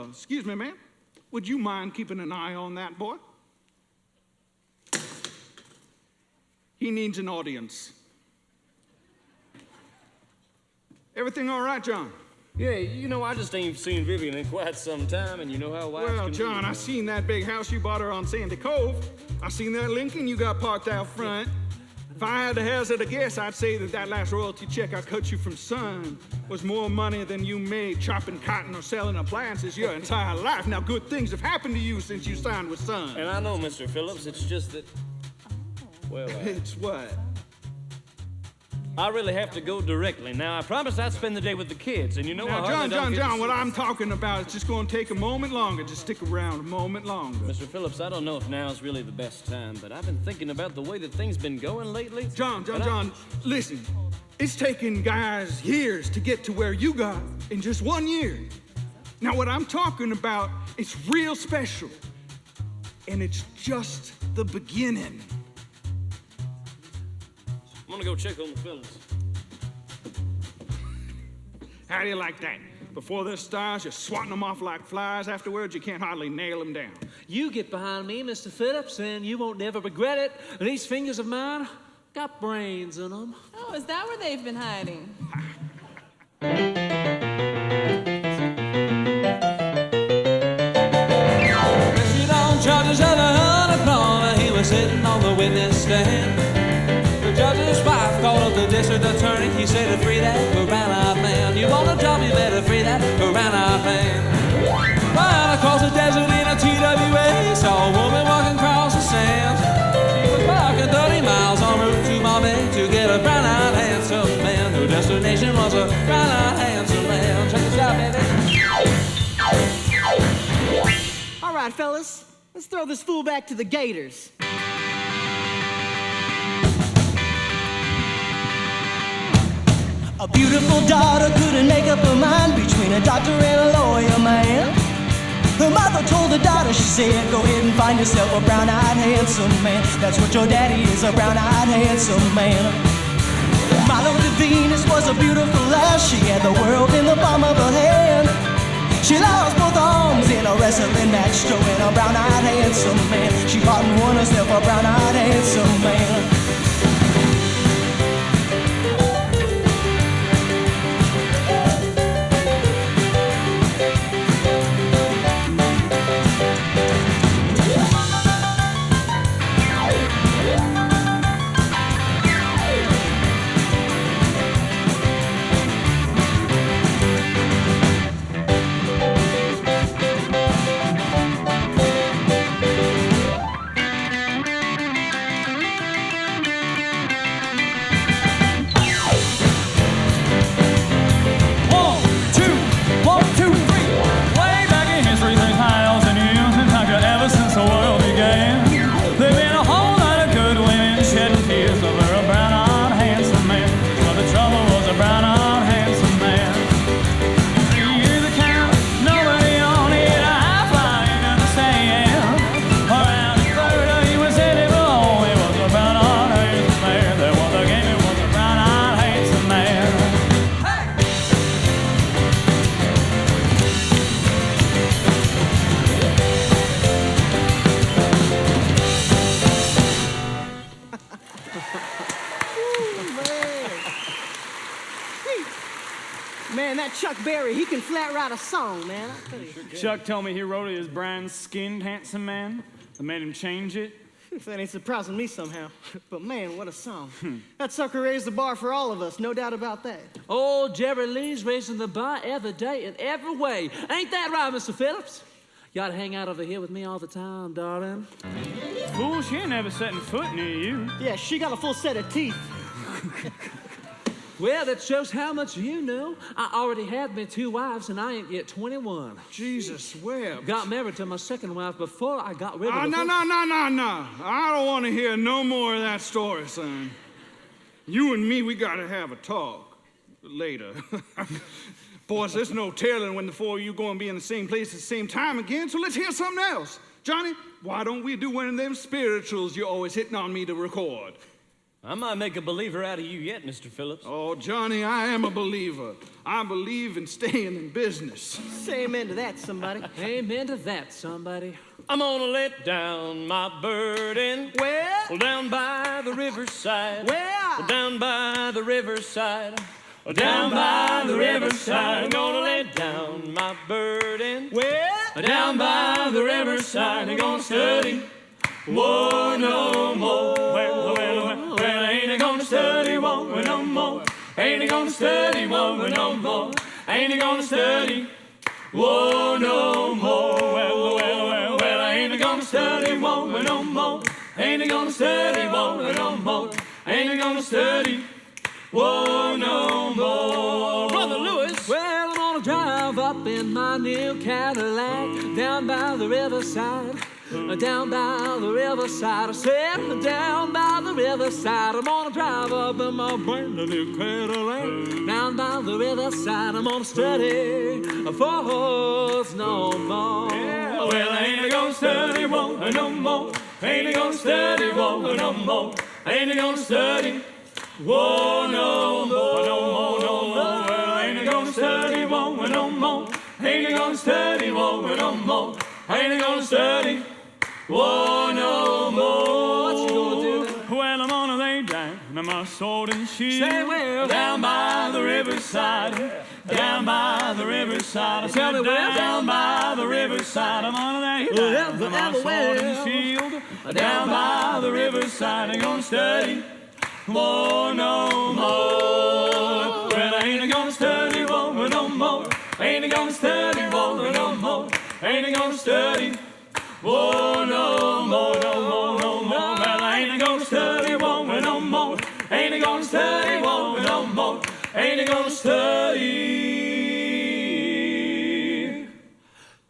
Excuse me, man. Would you mind keeping an eye on that boy? He needs an audience. Everything all right, John? Yeah, I just ain't seen Vivian in quite some time, and you know how wives Well, can John, be. I seen that big house you bought her on Sandy Cove. I seen that Lincoln you got parked out front. If I had to hazard a guess, I'd say that last royalty check I cut you from Sun was more money than you made chopping cotton or selling appliances your entire life. Now, good things have happened to you since you signed with Sun. And I know, Mr. Phillips, it's just that, well, It's what? I really have to go directly. Now, I promised I'd spend the day with the kids, and Now, I hardly don't get to John, what see- I'm talking about is just going to take a moment longer. Just stick around a moment longer. Mr. Phillips, I don't know if now's really the best time, but I've been thinking about the way that things been going lately. John, listen. It's taken guys years to get to where you got in just 1 year. Now, what I'm talking about is real special. And it's just the beginning. I'm gonna go check on the fellas. How do you like that? Before they're stars, you're swatting them off like flies. Afterwards, you can't hardly nail them down. You get behind me, Mr. Phillips, and you won't never regret it. These fingers of mine got brains in them. Oh, is that where they've been hiding? Arrested on charges of a hundred crime, he was sitting on the witness stand. The judge's wife called up the district attorney. He said to free that brown-eyed man. You want a job, you better free that brown-eyed man. Right across the desert in a TWA, saw a woman walking across the sands. She was walking 30 miles en route to Bombay to get a brown-eyed handsome man. Her destination was a brown-eyed handsome man. Check this out, baby. All right, fellas, let's throw this fool back to the Gators. A beautiful daughter couldn't make up her mind between a doctor and a lawyer man. Her mother told the daughter, she said, go ahead and find yourself a brown-eyed handsome man. That's what your daddy is, a brown-eyed handsome man. Milo de Venus was a beautiful lass. She had the world in the palm of her hand. She lost both arms in a wrestling match, throwing a brown-eyed handsome man. She fought and won herself a brown-eyed handsome man. Man, that Chuck Berry, he can flat write a song, man. I tell you. Chuck told me he wrote it as Brian's skinned handsome man that made him change it. That ain't surprising me somehow. But man, what a song. That sucker raised the bar for all of us, no doubt about that. Oh, Jerry Lee's raising the bar every day in every way. Ain't that right, Mr. Phillips? You ought to hang out over here with me all the time, darling. Fool, she ain't never setting foot near you. Yeah, she got a full set of teeth. Well, that shows how much you know. I already had me 2 wives, and I ain't yet 21. Jesus, Webb. Got married to my second wife before I got rid of No. I don't want to hear no more of that story, son. You and me, we got to have a talk later. Boys, there's no telling when the four of you going to be in the same place at the same time again, so let's hear something else. Johnny, why don't we do one of them spirituals you're always hitting on me to record? I might make a believer out of you yet, Mr. Phillips. Oh, Johnny, I am a believer. I believe in staying in business. Say amen to that, somebody. Amen to that, somebody. I'm gonna let down my burden. Well, Down by the riverside. well, Down by the riverside. Down by the riverside. I'm gonna let down my burden. well, Down by the riverside. I'm gonna study. Whoa, no more. Well, ain't I gonna study? Whoa, no more. Ain't I gonna study? Whoa, no more. Ain't I gonna study? Whoa, no more. Well, ain't I gonna study? Whoa, no more. Ain't I gonna study? Whoa, no more. Ain't I gonna study? Whoa, no more. Brother Lewis. Well, I'm gonna drive up in my new Cadillac down by the riverside. Down by the riverside, I said, down by the riverside. I'm gonna drive up in my brand new Cadillac. Down by the riverside, I'm gonna study for no more. Yeah, well, ain't I gonna study, won't no more. Ain't I gonna study, won't no more. Ain't I gonna study, whoa, no more, no more, no more. Well, ain't I gonna study, won't no more. Ain't I gonna study, won't no more. Ain't I gonna study, whoa, no more. What you gonna do? Well, I'm gonna lay down my sword and shield. Say where? Down by the riverside, down by the riverside. I Tell me said where? down by the riverside. I'm gonna lay down my sword and shield. Down by the riverside, I'm gonna study. Whoa, no more. Well, I ain't gonna study, whoa, no more. Ain't gonna study, whoa, no more. Ain't gonna study. Whoa, no more, no more, no more. Well, I ain't gonna study, whoa, no more. Ain't gonna study, whoa, no more. Ain't gonna study.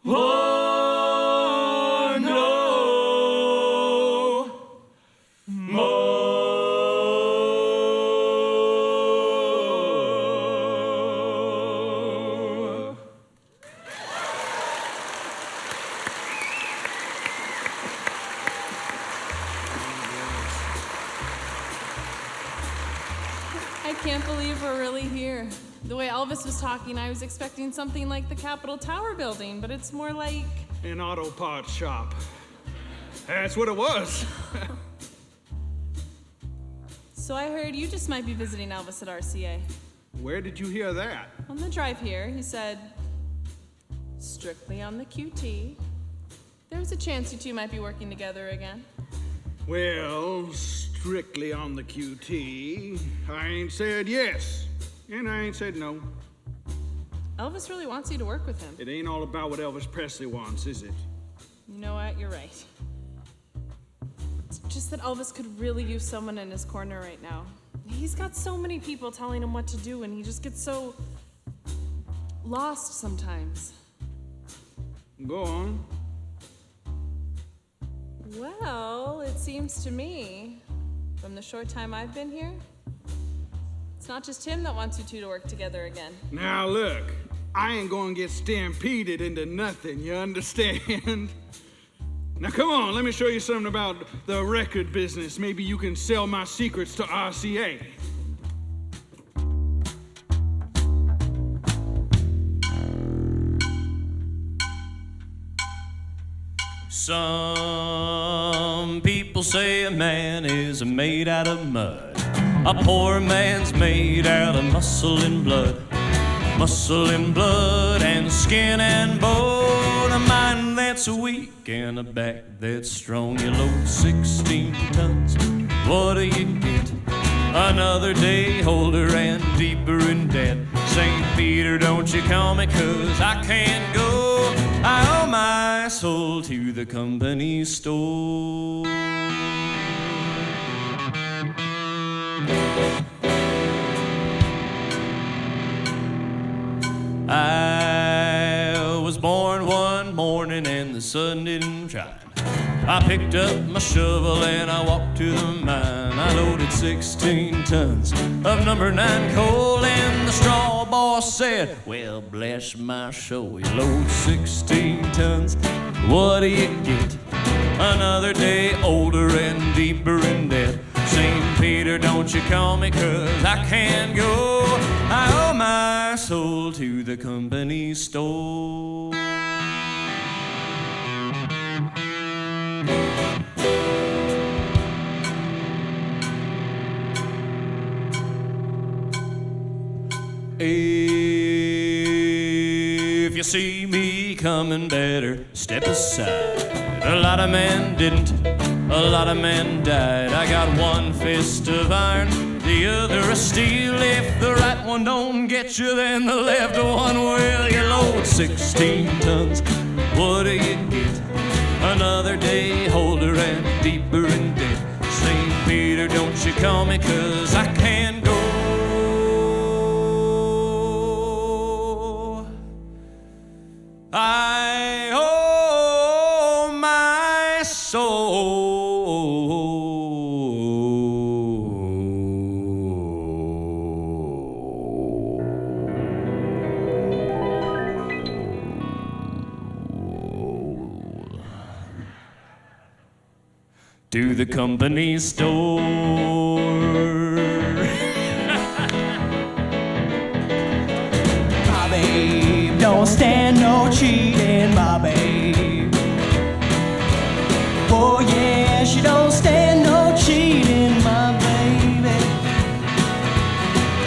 Whoa, no more. I can't believe we're really here. The way Elvis was talking, I was expecting something like the Capitol Tower building, but it's more like... An auto parts shop. That's what it was. So I heard you just might be visiting Elvis at RCA. Where did you hear that? On the drive here, he said, strictly on the QT. There's a chance you two might be working together again. Well, strictly on the QT. I ain't said yes, and I ain't said no. Elvis really wants you to work with him. It ain't all about what Elvis Presley wants, is it? You know what? You're right. It's just that Elvis could really use someone in his corner right now. He's got so many people telling him what to do, and he just gets so lost sometimes. Go on. Well, it seems to me, from the short time I've been here, it's not just him that wants you two to work together again. Now look, I ain't gonna get stampeded into nothing, you understand? Now come on, let me show you something about the record business. Maybe you can sell my secrets to RCA. Some people say a man is made out of mud. A poor man's made out of muscle and blood. muscle and blood and skin and bone, a mind that's weak and a back that's strong. You load 16 tons, what do you get? Another day older and deeper in debt. St. Peter, don't you call me, 'cause I can't go. I owe my soul to the company store. I was born one morning and the sun didn't shine. I picked up my shovel and I walked to the mine. I loaded 16 tons of number 9 coal, and the straw boss said, well, bless my soul, you load 16 tons, what do you get? Another day older and deeper in debt. St. Peter, don't you call me, 'cause I can't go. I owe my soul to the company store. If you see me coming, better step aside. A lot of men didn't, a lot of men died. I got one fist of iron, the other of steel. If the right one don't get you, then the left one will. You load 16 tons, what do you get? Another day older and deeper in debt. St. Peter, don't you call me, 'cause I can't go. I owe my soul to the company store. My babe don't stand no cheating, my babe. Oh yeah, she don't stand no cheating, my baby.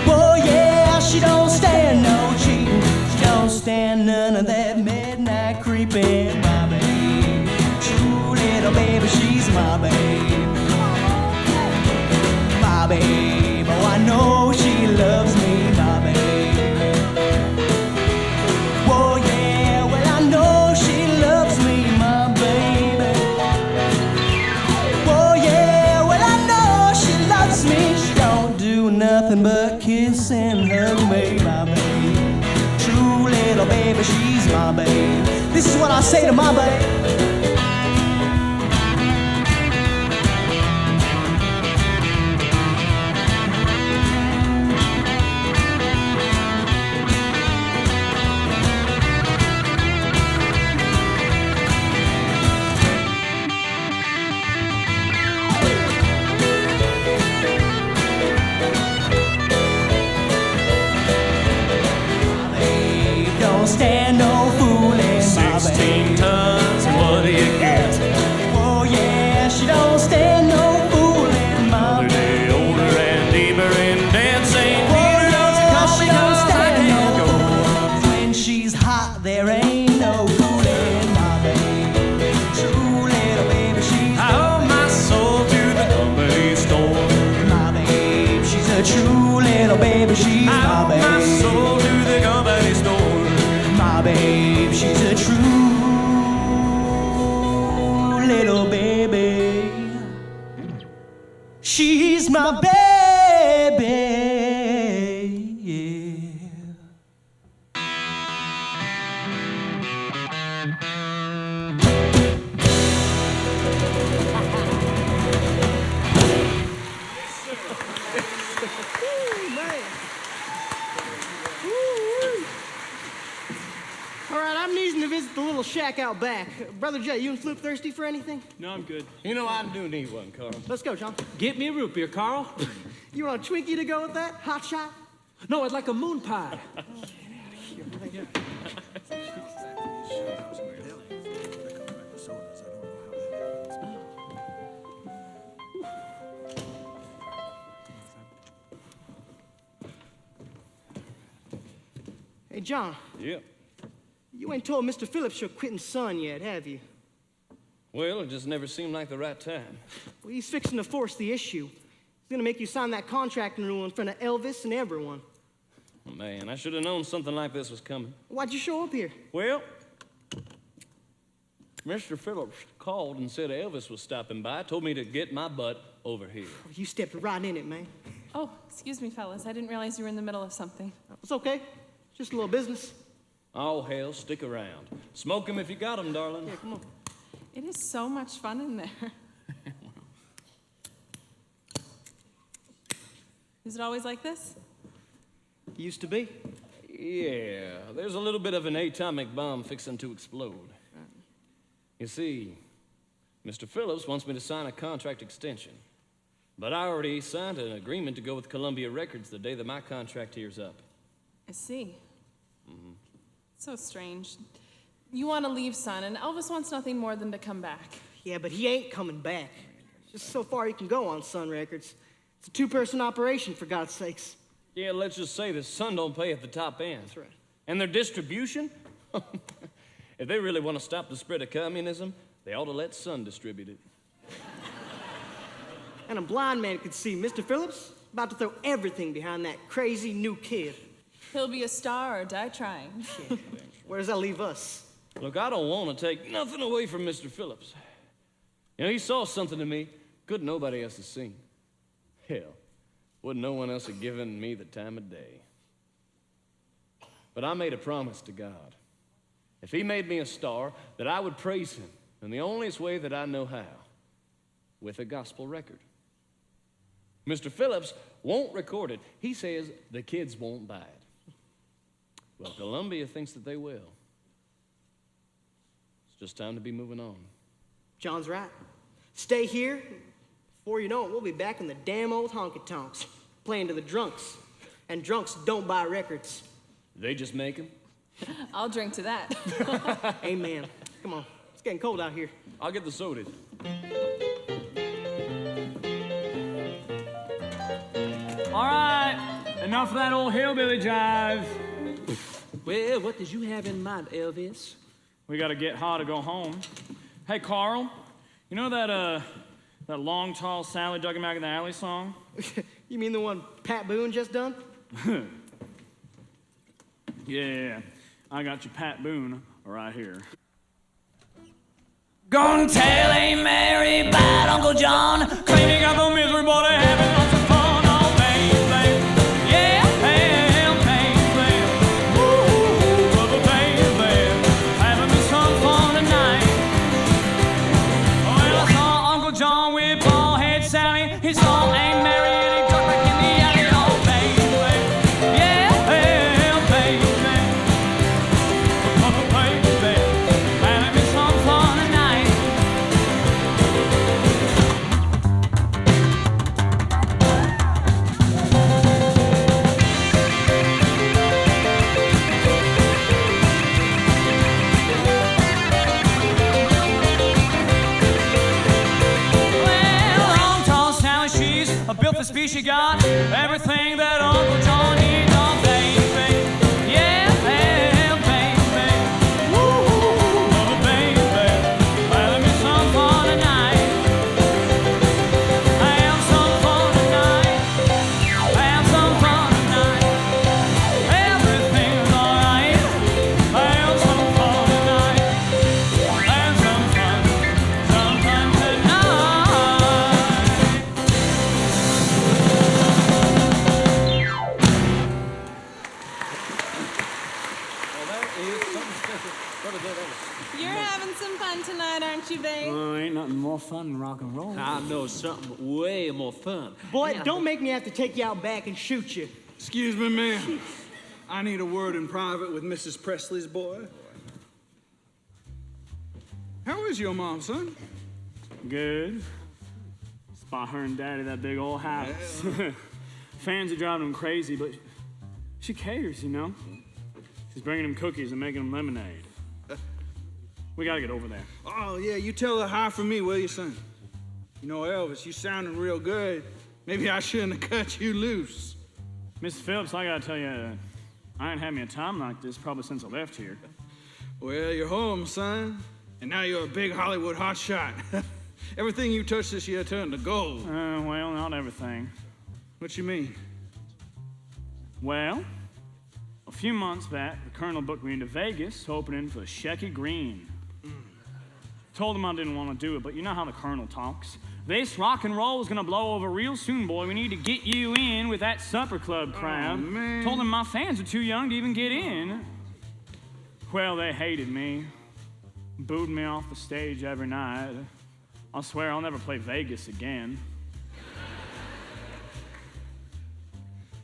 Oh yeah, she don't stand no cheating. She don't stand none of that midnight creeping, my babe. True little baby, she's my babe. My babe, oh I know she loves me, my babe. Oh yeah, well I know she loves me, my baby. Oh yeah, well I know she loves me. She don't do nothing but kiss and hug me, my babe. True little baby, she's my babe. This is what I say to my babe. Don't stand no fooling, my 16 babe. tons, and what do you get? Oh yeah, she don't stand no fooling, my Another babe. day older and deeper in debt. St. Oh Peter, don't you yeah, call she me, don't 'cause I stand can't no go. fooling. When she's hot, there ain't no fooling, my babe. True little baby, she's I owe my soul to the company store. my babe. She's a true little baby, she's I my owe my babe. soul to the company store. My babe, she's a true little baby. She's my baby. Yeah. All right, I'm needing to visit the little shack out back. Brother Jay, you and Floop thirsty for anything? No, I'm good. You know, I do need one, Carl. Let's go, John. Get me a root beer, Carl. You want a Twinkie to go with that? Hot shot? No, I'd like a moon pie. Hey, John, Yeah. you ain't told Mr. Phillips you're quitting Sun yet, have you? Well, it just never seemed like the right time. Well, he's fixing to force the issue. He's gonna make you sign that contract renewal in front of Elvis and everyone. Man, I should have known something like this was coming. Why'd you show up here? Well, Mr. Phillips called and said Elvis was stopping by, told me to get my butt over here. You stepped right in it, man. Oh, excuse me, fellas. I didn't realize you were in the middle of something. It's okay. Just a little business. Oh, hell, stick around. Smoke 'em if you got 'em, darling. Yeah, come on. It is so much fun in there. Is it always like this? Used to be. Yeah, there's a little bit of an atomic bomb fixing to explode. You see, Mr. Phillips wants me to sign a contract extension. But I already signed an agreement to go with Columbia Records the day that my contract here's up. I see. So strange. You want to leave, son, and Elvis wants nothing more than to come back. Yeah, but he ain't coming back. Just so far he can go on Sun Records. It's a two-person operation, for God's sakes. Yeah, let's just say the Sun don't pay at the top end. That's right. And their distribution? If they really want to stop the spread of communism, they ought to let Sun distribute it. And a blind man could see Mr. Phillips about to throw everything behind that crazy new kid. He'll be a star or die trying. Where does that leave us? Look, I don't want to take nothing away from Mr. Phillips. You know, he saw something in me good nobody else has seen. Hell, wouldn't no one else have given me the time of day. But I made a promise to God. If he made me a star, that I would praise him in the onlyest way that I know how, with a gospel record. Mr. Phillips won't record it. He says the kids won't buy it. Well, Columbia thinks that they will. It's just time to be moving on. John's right. Stay here. Before you know it, we'll be back in the damn old honky-tonks, playing to the drunks. And drunks don't buy records. They just make them. I'll drink to that. Amen. Come on. It's getting cold out here. I'll get the sodas. All right, enough of that old hillbilly jive. Well, what did you have in mind, Elvis? We gotta get high to go home. Hey, Carl, you know that long, tall Sally dug him back in the alley song? You mean the one Pat Boone just done? Yeah, I got your Pat Boone right here. Gonna tell Aunt Mary about Uncle John, claiming got the misery boy to having lots of fun. Oh, baby, yeah, baby, ooh, baby, having me some fun tonight. Well, I saw Uncle John with bald-head Sally. He saw Aunt Mary and he got back in the alley. Oh, baby, yeah, baby, having me some fun tonight. A built speech she got everything that Uncle John needs. Oh, baby, yeah, baby, ooh, baby, having me some fun tonight. Have some fun tonight. Have some fun tonight. Everything's alright. Have some fun tonight. Have some fun sometime tonight. Well, that is something special. Brother Bill, that was... You're having some fun tonight, aren't you, babe? Ain't nothing more fun than rock and roll. I know something way more fun. Boy, don't make me have to take you out back and shoot you. Excuse me, ma'am. I need a word in private with Mrs. Presley's boy. How is your mom, son? Good. It's by her and Daddy, that big old house. Fans are driving them crazy, but she cares, you know? She's bringing them cookies and making them lemonade. We gotta get over there. Oh, yeah, you tell her hi from me, will you, son? You know, Elvis, you sounding real good. Maybe I shouldn't have cut you loose. Mrs. Phillips, I gotta tell you, I ain't had me a time like this probably since I left here. Well, you're home, son. And now you're a big Hollywood hotshot. Everything you touched this year turned to gold. Well, not everything. What you mean? Well, a few months back, the Colonel booked me into Vegas, opening for Shecky Green. Told him I didn't want to do it, but you know how the Colonel talks. This rock and roll is gonna blow over real soon, boy. We need to get you in with that supper club crowd. Oh, man. Told him my fans are too young to even get in. Well, they hated me. Booed me off the stage every night. I swear I'll never play Vegas again.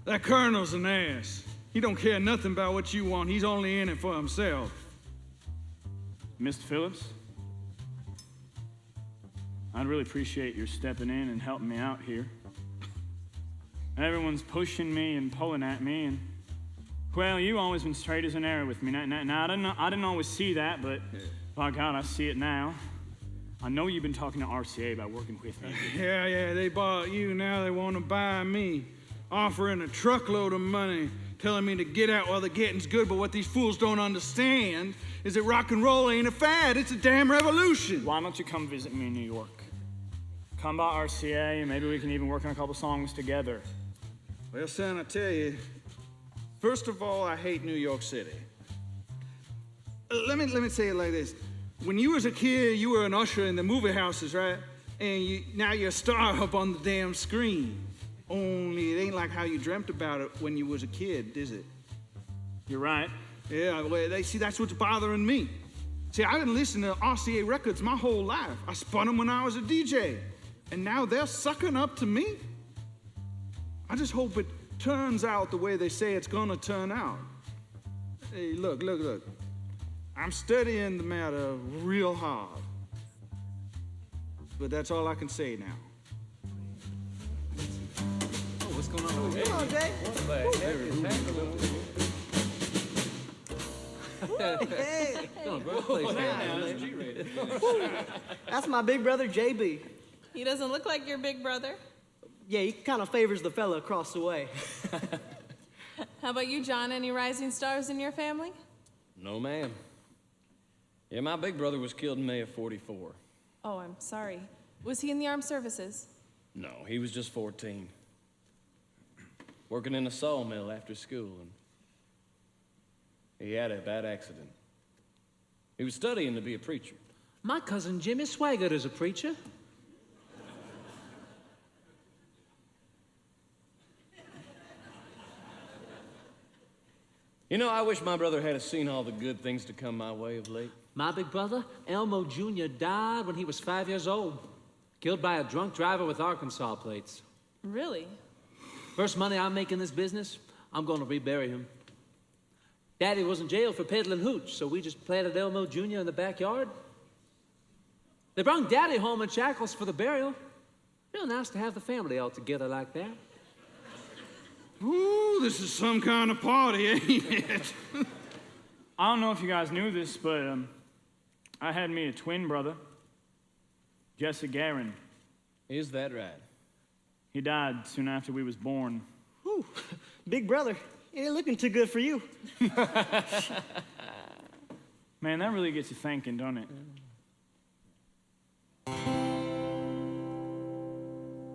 That Colonel's an ass. He don't care nothing about what you want. He's only in it for himself. Mr. Phillips, I'd really appreciate your stepping in and helping me out here. Everyone's pushing me and pulling at me, and well, you've always been straight as an arrow with me. Now I didn't always see that, but by God, I see it now. I know you've been talking to RCA about working with me. Yeah, they bought you. Now they want to buy me. Offering a truckload of money, telling me to get out while the getting's good. But what these fools don't understand is that rock and roll ain't a fad. It's a damn revolution. Why don't you come visit me in New York? Come by RCA, and maybe we can even work on a couple songs together. Well, son, I tell you, first of all, I hate New York City. Let me say it like this. When you was a kid, you were an usher in the movie houses, right? And now you're a star up on the damn screen. Only it ain't like how you dreamt about it when you was a kid, is it? You're right. Yeah, well, that's what's bothering me. See, I didn't listen to RCA records my whole life. I spun them when I was a DJ. And now they're sucking up to me? I just hope it turns out the way they say it's gonna turn out. Hey, look. I'm studying the matter real hard. But that's all I can say now. Oh, what's going on over here? Come on, Jay. Hey. Going birthplace now. That's my big brother, JB. He doesn't look like your big brother. Yeah, he kind of favors the fella across the way. How about you, John? Any rising stars in your family? No, ma'am. Yeah, my big brother was killed in May of '44. Oh, I'm sorry. Was he in the armed services? No, he was just 14. Working in a sawmill after school, and he had a bad accident. He was studying to be a preacher. My cousin Jimmy Swaggart is a preacher. You know, I wish my brother had seen all the good things to come my way of late. My big brother, Elmo Jr., died when he was 5 years old. Killed by a drunk driver with Arkansas plates. Really? First money I make in this business, I'm gonna rebury him. Daddy was in jail for peddling hooch, so we just planted Elmo Jr. in the backyard. They brung Daddy home in shackles for the burial. Real nice to have the family all together like that. Ooh, this is some kind of party, ain't it? I don't know if you guys knew this, but I had me a twin brother, Jesse Garin. Is that right? He died soon after we was born. Whew. Big brother, it ain't looking too good for you. Man, that really gets you thinking, don't it?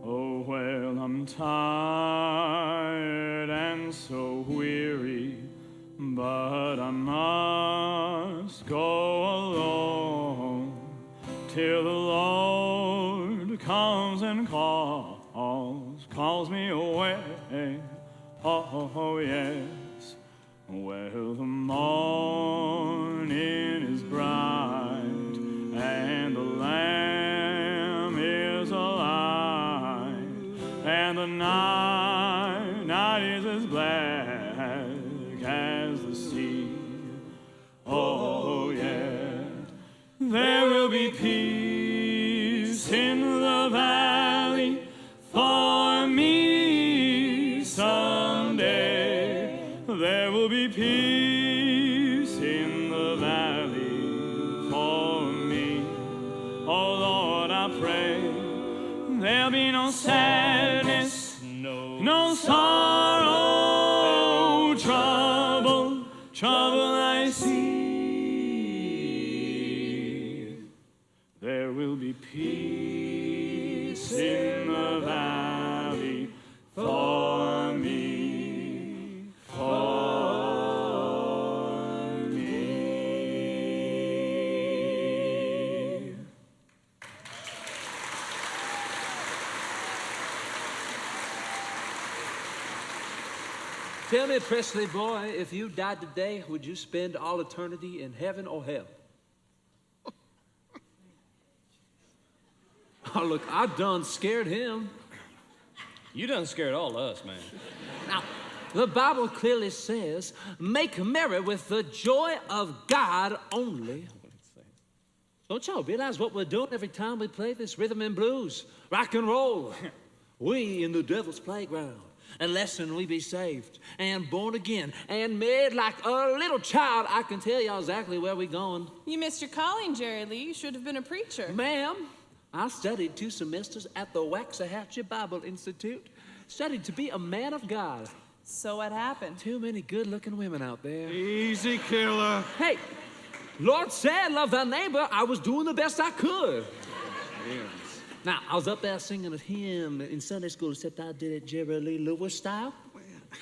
Oh, well, I'm tired and so weary, but I must go alone till the Lord comes and calls me away. Oh, yes. Well, the morning is bright and the lamb is alive, and the night is as black as the sea. Oh, yes. There will be peace in the valley for me someday. There will be peace in the valley for me. Oh Lord, I pray there'll be no sadness, no sorrow, trouble. trouble I see. There will be peace in the valley for me, for me. Tell me, Presley boy, if you died today, would you spend all eternity in heaven or hell? Oh, look, I done scared him. You done scared all of us, man. Now, the Bible clearly says, make merry with the joy of God only. Don't y'all realize what we're doing every time we play this rhythm and blues, rock and roll? We in the devil's playground. Unless we be saved and born again and made like a little child, I can tell y'all exactly where we're going. You missed your calling, Jerry Lee. You should have been a preacher. Ma'am, I studied 2 semesters at the Waxahachie Bible Institute. Studied to be a man of God. So what happened? Too many good-looking women out there. Easy, killer. Hey, Lord said, love thy neighbor. I was doing the best I could. Now, I was up there singing a hymn in Sunday school, except I did it Jerry Lee Lewis style.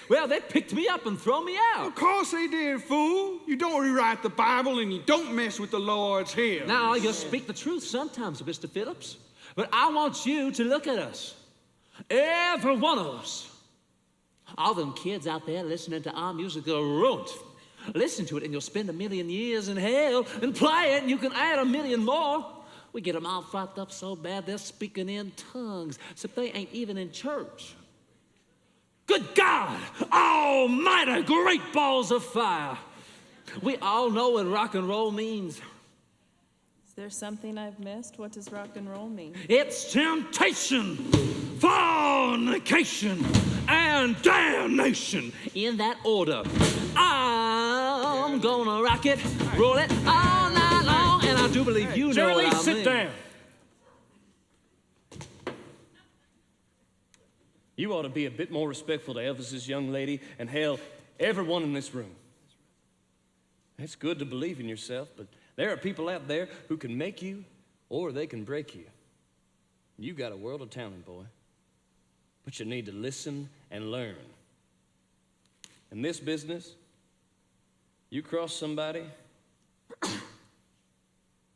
Well, they picked me up and throw me out. Of course they did, fool. You don't rewrite the Bible and you don't mess with the Lord's hymns. Now, you speak the truth sometimes, Mr. Phillips, but I want you to look at us. Every one of us. All them kids out there listening to our music are ruined. Listen to it and you'll spend 1,000,000 years in hell, and play it and you can add 1,000,000 more. We get them all fucked up so bad they're speaking in tongues, except they ain't even in church. Good God Almighty, great balls of fire. We all know what rock and roll means. Is there something I've missed? What does rock and roll mean? It's temptation, fornication, and damnation. In that order. I'm gonna rock it, roll it all night long, and I do believe you know Jerry what Lee, I sit mean. down. You ought to be a bit more respectful to Elvis's young lady and, hell, everyone in this room. It's good to believe in yourself, but there are people out there who can make you or they can break you. You got a world of talent, boy. But you need to listen and learn. In this business, you cross somebody and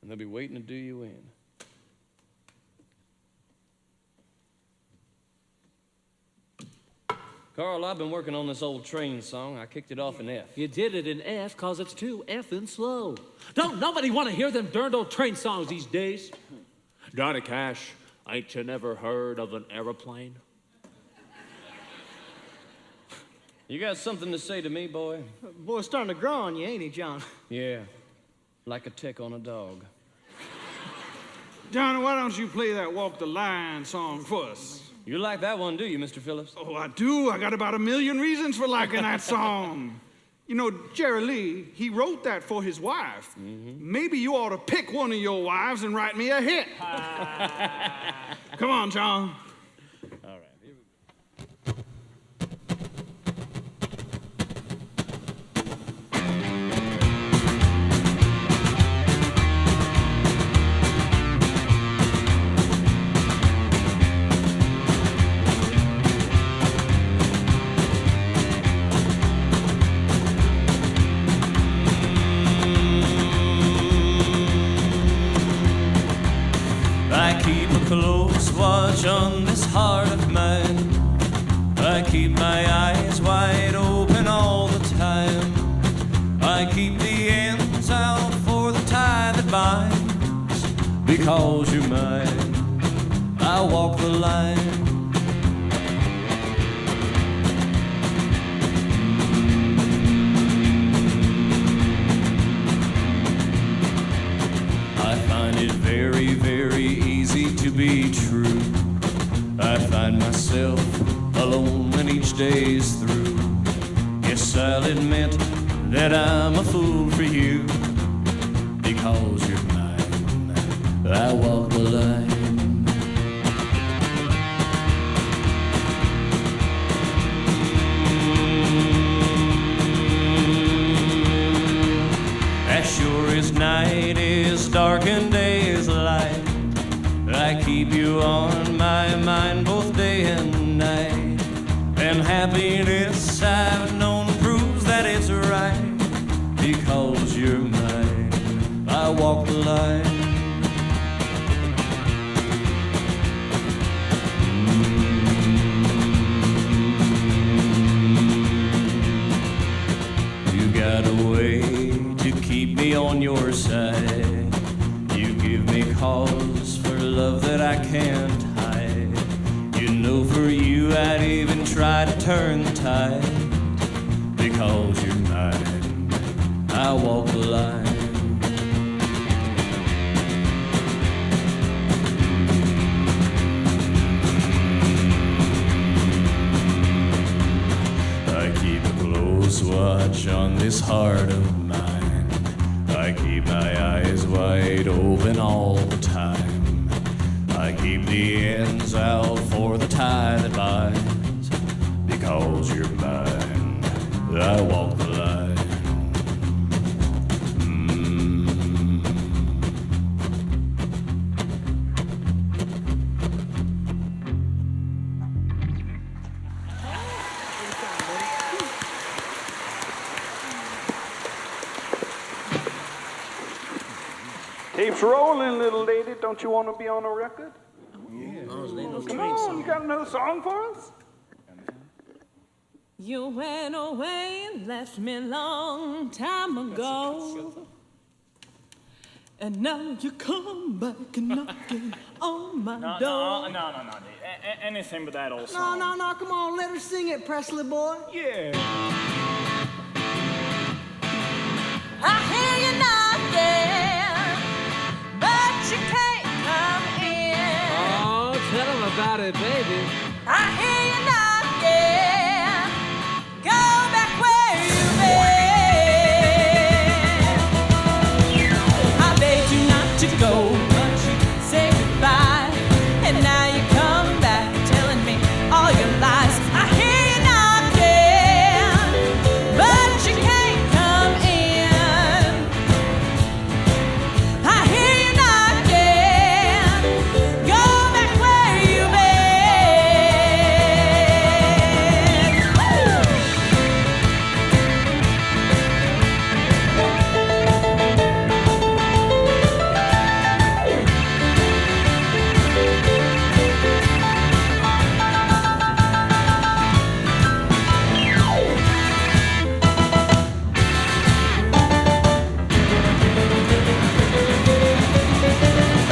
they'll be waiting to do you in. Carl, I've been working on this old train song. I kicked it off in F. You did it in F because it's too effing slow. Don't nobody want to hear them darned old train songs these days. Johnny Cash, ain't you never heard of an aeroplane? You got something to say to me, boy? Boy's starting to grow on you, ain't he, John? Yeah, like a tick on a dog. Johnny, why don't you play that Walk the Line song for us? You like that one, do you, Mr. Phillips? Oh, I do. I got about 1,000,000 reasons for liking that song. You know, Jerry Lee, he wrote that for his wife. Maybe you ought to pick one of your wives and write me a hit. Come on, John. All right, here we go. I keep a close watch on this heart of mine. I keep my eyes wide open all the time. I keep the ends out for the tie that binds. Because you're mine, I walk the line. I find it very, very easy to be true. I find myself alone when each day's through. Yes, I'll admit that I'm a fool for you. Because you're mine, I walk the line. night is dark and day is light, I keep you on my mind both day and night. And happiness I've known proves that it's right, because you're mine, I walk the line. You got a way to keep me on your side. You give me cause for love that I can't hide. You know for you I'd even try to turn the tide, because you're mine, I walk the line. I keep a close watch on this heart of mine. I keep my eyes wide open all the time. I keep the ends out for the tie that binds, because you're mine, I walk the line. Keeps rolling, little lady. Don't you want to be on a record? Come on, you got another song for us? You went away and left me long time ago. And now you come back and knocking on my door. No. Anything but that old No, song. no, come on, let her sing it, Presley boy. Yeah. I hear you knocking, but you can't come in. Oh, tell him about it, baby. I hear you knocking, go back where you've been. I begged you not to go, but you say goodbye, and now you come back telling me all your lies. I hear you knocking, but you can't come in. I hear you knocking, go back where you've been.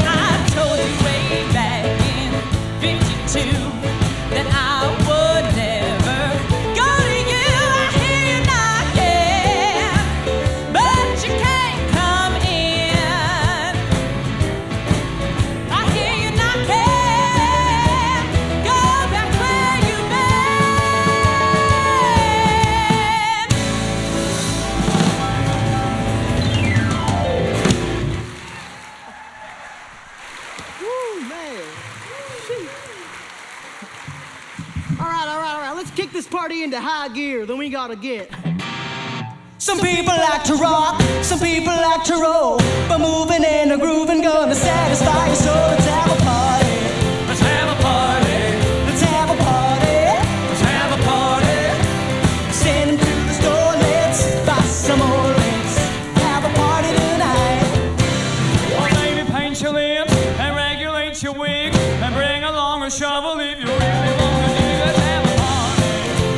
I told you way back in '52 that I would never go to you. I hear you knocking, but you can't come in. I hear you knocking, go back where you've Woo, man. All right. Let's kick this party into high gear. Then we gotta get. Some people like to rock, some people like to roll, but moving and a grooving gonna satisfy your soul. Let's have a party. Let's have a party. Let's have a party. Let's have a party. Send them to the store. Let's buy some more. Let's have a party tonight. Well, baby, paint your lips and regulate your wig and bring along a shovel if you really want to dig. Let's have a party.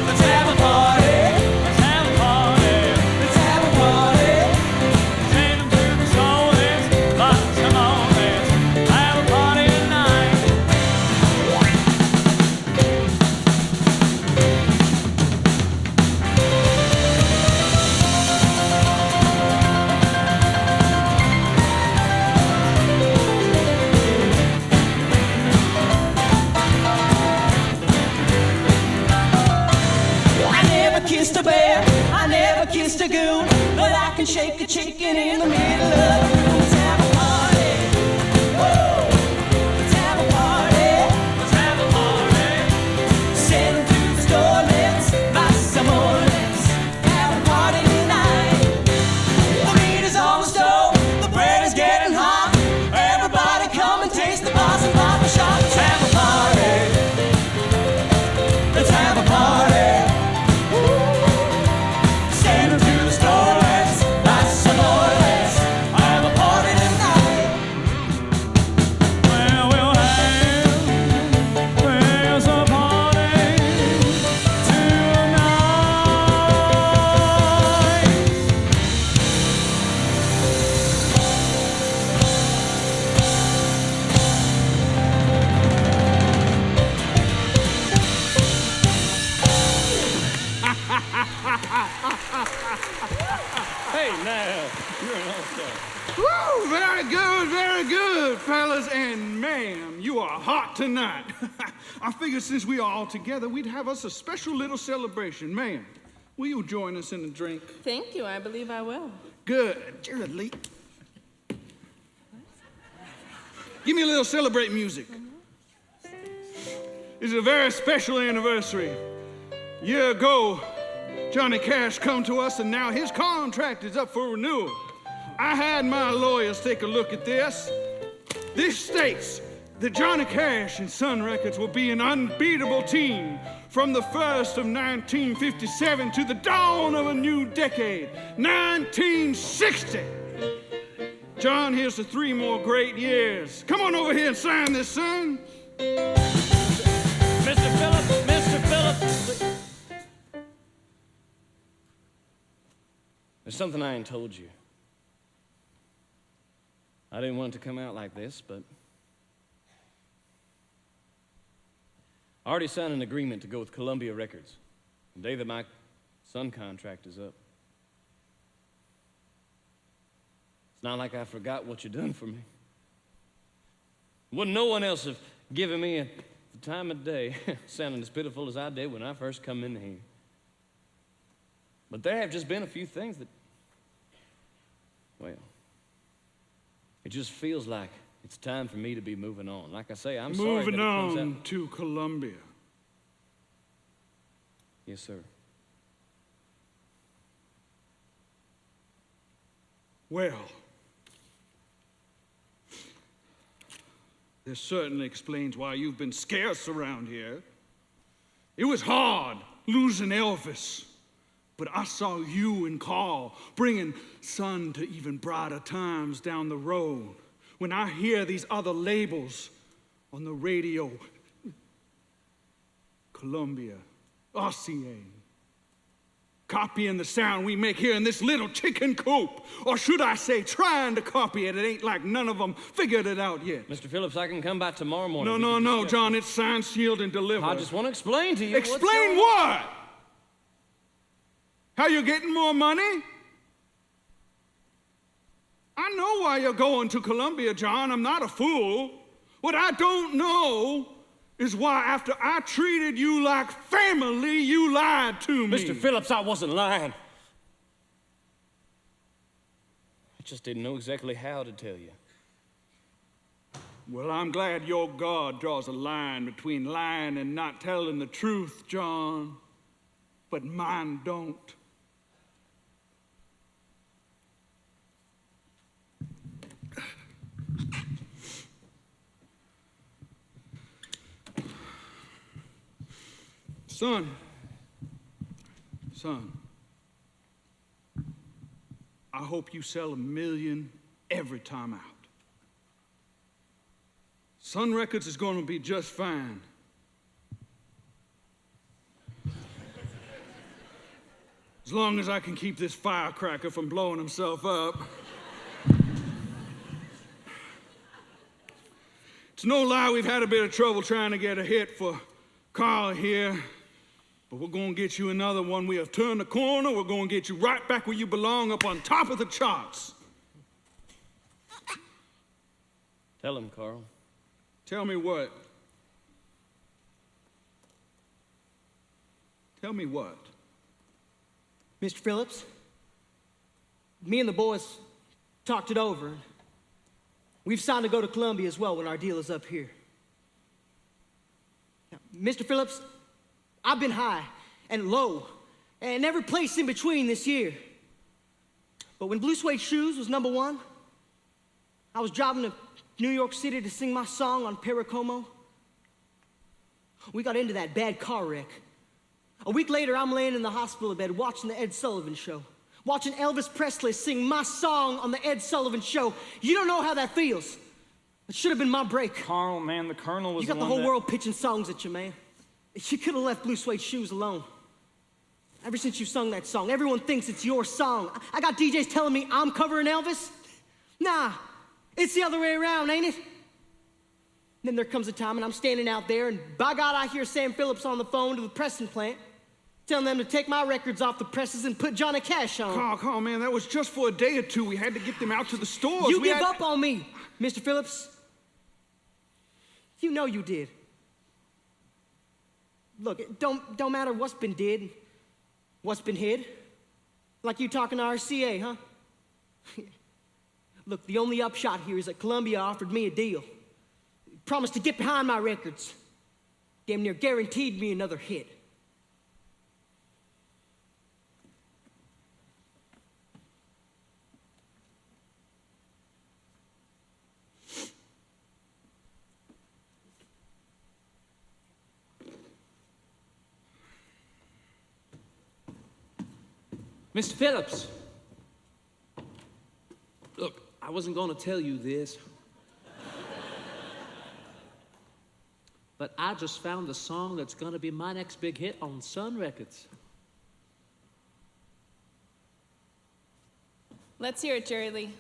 Let's have a party. Let's have a party. Let's have a party. Send them to the store. Let's buy some more. Let's have a party tonight. I never kissed a bear, I never kissed a goon, but I can shake a chicken in the middle of the room. Let's have a party. Woo! Let's have a party. Let's have a party. Send them to the store. Let's buy some more. Let's have a party tonight. The meat is on the stove, the Hey, now, you're an all-star. Woo, very good, fellas and ma'am. You are hot tonight. I figured since we are all together, we'd have us a special little celebration. Ma'am, will you join us in a drink? Thank you. I believe I will. Good. Jared Lee. Give me a little celebrate music. This is a very special anniversary. A year ago, Johnny Cash come to us, and now his contract is up for renewal. I had my lawyers take a look at this. This states that Johnny Cash and Sun Records will be an unbeatable team from the first of 1957 to the dawn of a new decade, 1960. John, here's to 3 more great years. Come on over here and sign this, son. Mr. Phillips. There's something I ain't told you. I didn't want it to come out like this, but I already signed an agreement to go with Columbia Records the day that my Sun contract is up. It's not like I forgot what you done for me. Wouldn't no one else have given me the time of day sounding as pitiful as I did when I first come in here. But there have just been a few things that, well, it just feels like it's time for me to be moving on. Like I say, I'm sorry that it comes Moving on out. to Columbia. Yes, sir. Well, this certainly explains why you've been scarce around here. It was hard losing Elvis, but I saw you and Carl bringing Sun to even brighter times down the road. When I hear these other labels on the radio, Columbia, RCA, copying the sound we make here in this little chicken coop, or should I say trying to copy it, it ain't like none of them figured it out yet. Mr. Phillips, I can come by tomorrow morning. No, John, it's signed, sealed, and delivered. I just want to explain to you what's Explain going on. what? How you getting more money? I know why you're going to Columbia, John. I'm not a fool. What I don't know is why after I treated you like family, you lied to me. Mr. Phillips, I wasn't lying. I just didn't know exactly how to tell you. Well, I'm glad your God draws a line between lying and not telling the truth, John. But mine don't. Son, I hope you sell 1 million every time out. Sun Records is going to be just fine. As long as I can keep this firecracker from blowing himself up. It's no lie, we've had a bit of trouble trying to get a hit for Carl here. But we're going to get you another one. We have turned the corner. We're going to get you right back where you belong, up on top of the charts. Tell him, Carl. Tell me what? Tell me what? Mr. Phillips, me and the boys talked it over. We've signed to go to Columbia as well when our deal is up here. Now, Mr. Phillips, I've been high and low and every place in between this year. But when Blue Suede Shoes was #1, I was driving to New York City to sing my song on Paracomo. We got into that bad car wreck. A week later, I'm laying in the hospital bed watching the Ed Sullivan Show, watching Elvis Presley sing my song on the Ed Sullivan Show. You don't know how that feels. It should have been my break. Carl, man, the Colonel was You got the one whole that- world pitching songs at you, man. You could have left Blue Suede Shoes alone. Ever since you sung that song, everyone thinks it's your song. I got DJs telling me I'm covering Elvis. Nah, it's the other way around, ain't it? Then there comes a time and I'm standing out there and by God I hear Sam Phillips on the phone to the pressing plant. telling them to take my records off the presses and put Johnny Cash on. Carl, man, that was just for a day or two. We had to get them out to the stores. You give up on me, Mr. Phillips. You know you did. Look, it don't matter what's been did, what's been hid. Like you talking to RCA, huh? Look, the only upshot here is that Columbia offered me a deal. Promised to get behind my records. Damn near guaranteed me another hit. Mr. Phillips. Look, I wasn't going to tell you this, but I just found the song that's going to be my next big hit on Sun Records. Let's hear it, Jerry Lee.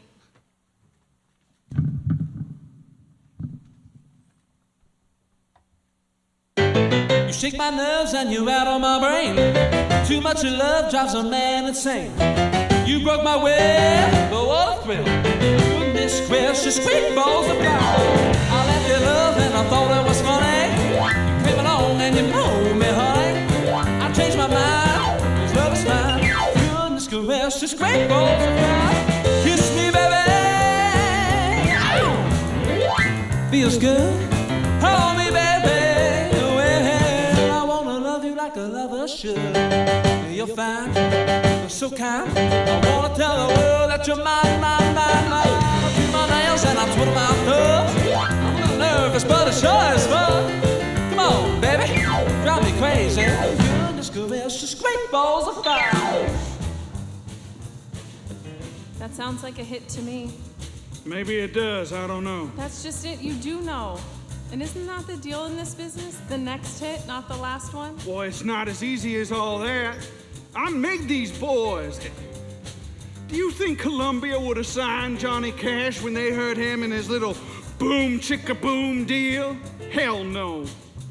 You shake my nerves and you're out of my brain. Too much of love drives a man insane. You broke my will, but what a thrill. Goodness gracious, sweet balls of fire. I left your love and I thought it was funny. You came along and you told me, honey, I changed my mind, 'cause love is mine. Goodness gracious, great balls of fire. Kiss me, baby. Feels good. Hold me, baby. Well, I wanna love you like a lover should. You're fine, you're so kind. I wanna tell the world that you're mine, mine, mine, mine. I do my nails and I twiddle my thumbs. I'm a little nervous, but it sure is fun. Come on, baby, drive me crazy. Goodness gracious, great balls of fire. That sounds like a hit to me. Maybe it does, I don't know. That's just it, you do know. And isn't that the deal in this business? The next hit, not the last one? Boy, it's not as easy as all that. I made these boys. Do you think Columbia would have signed Johnny Cash when they heard him and his little boom chicka boom deal? Hell no.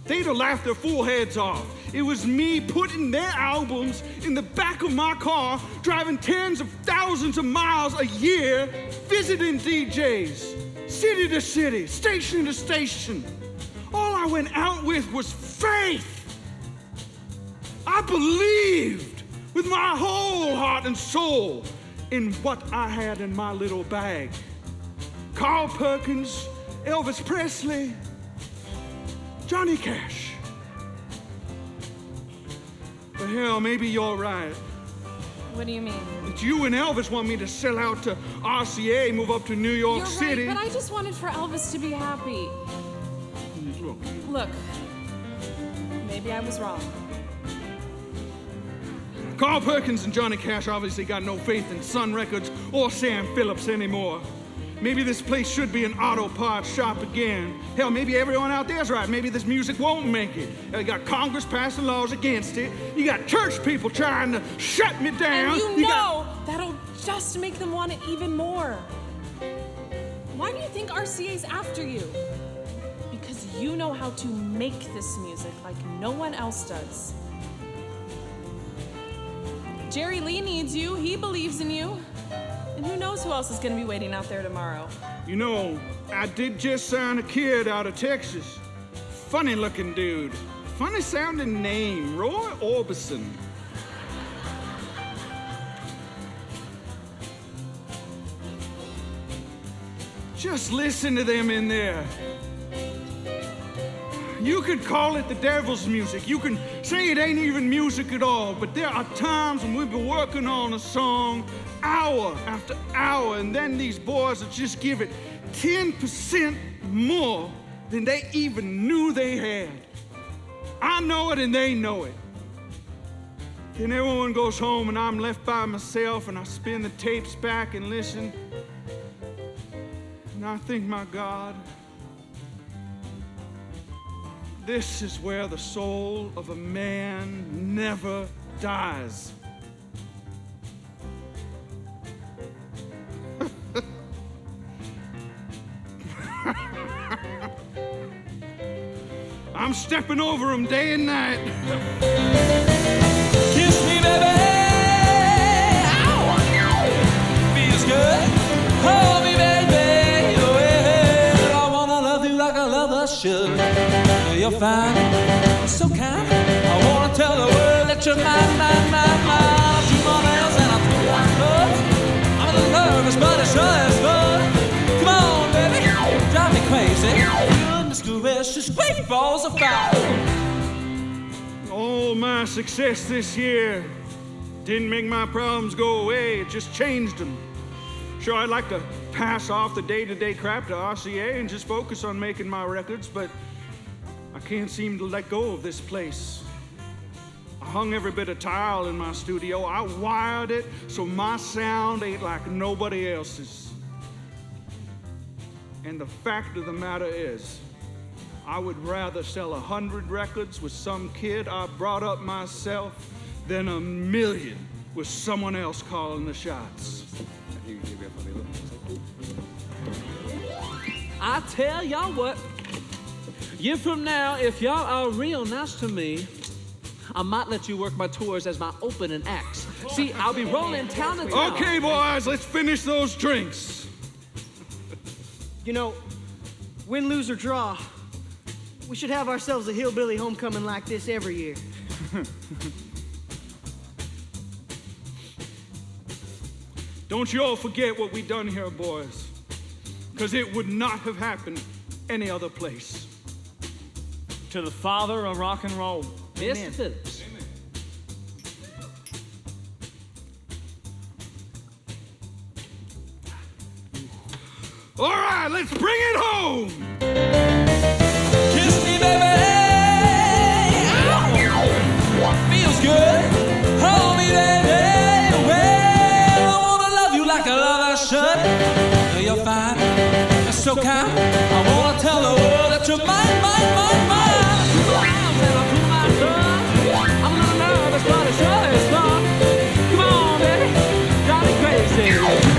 They'd have laughed their fool heads off. It was me putting their albums in the back of my car, driving tens of thousands of miles a year, visiting DJs, city to city, station to station. All I went out with was faith. I believed with my whole heart and soul in what I had in my little bag. Carl Perkins, Elvis Presley, Johnny Cash. But hell, maybe you're right. What do you mean? That you and Elvis want me to sell out to RCA, move up to New York You're City. right, but I just wanted for Elvis to be happy. Look, maybe I was wrong. Carl Perkins and Johnny Cash obviously got no faith in Sun Records or Sam Phillips anymore. Maybe this place should be an auto parts shop again. Hell, maybe everyone out there's right. Maybe this music won't make it. You got Congress passing laws against it. You got church people trying to shut me down. And you know that'll just make them want it even more. Why do you think RCA's after you? Because you know how to make this music like no one else does. Jerry Lee needs you. He believes in you. And who knows who else is going to be waiting out there tomorrow? You know, I did just sign a kid out of Texas. Funny looking dude. Funny sounding name, Roy Orbison. Just listen to them in there. You could call it the devil's music. You can say it ain't even music at all, but there are times when we've been working on a song hour after hour, and then these boys will just give it 10% more than they even knew they had. I know it and they know it. Then everyone goes home and I'm left by myself and I spin the tapes back and listen. And I think, my God, this is where the soul of a man never dies. I'm stepping over him day and night. you're fine, so kind. I wanna tell the world that you're mine, mine, mine, mine. Two more nails and I'm through one blood. I'm a little nervous, but it sure is fun. Come on, baby, drive me crazy. Goodness gracious, great balls of fire. All my success this year didn't make my problems go away, it just changed them. Sure, I'd like to pass off the day-to-day crap to RCA and just focus on making my records, but I can't seem to let go of this place. I hung every bit of tile in my studio. I wired it so my sound ain't like nobody else's. And the fact of the matter is, I would rather sell 100 records with some kid I brought up myself than 1,000,000 with someone else calling the shots. I tell y'all what, year from now, if y'all are real nice to me, I might let you work my tours as my opening acts. See, I'll be rolling town to town. Okay, boys, let's finish those drinks. You know, win, lose, or draw, we should have ourselves a hillbilly homecoming like this every year. Don't you all forget what we done here, boys, because it would not have happened any other place. To the father of rock and roll. Mr. Phillips. All right, let's bring it home. Kiss me, baby. Ow. Feels good. Hold me, baby. Well, I wanna love you like a lover should. You're fine. You're so kind. I wanna tell the world that you're mine, mine, mine, mine. I'm a little nervous, but it sure is fun. Come on, baby, drive me crazy.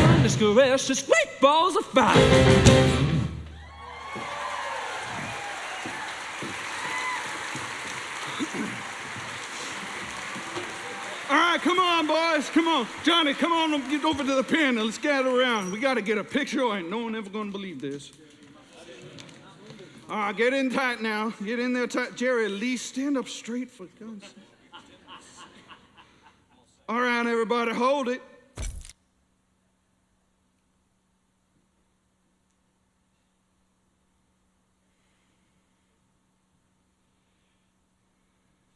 Goodness gracious, great balls of fire. All right, come on, boys, come on. Johnny, come on, get over to the pen and let's gather around. We got to get a picture or ain't no one ever going to believe this. All right, get in tight now. Get in there tight. Jerry, Lee, stand up straight for God's sake. All right, everybody, hold it.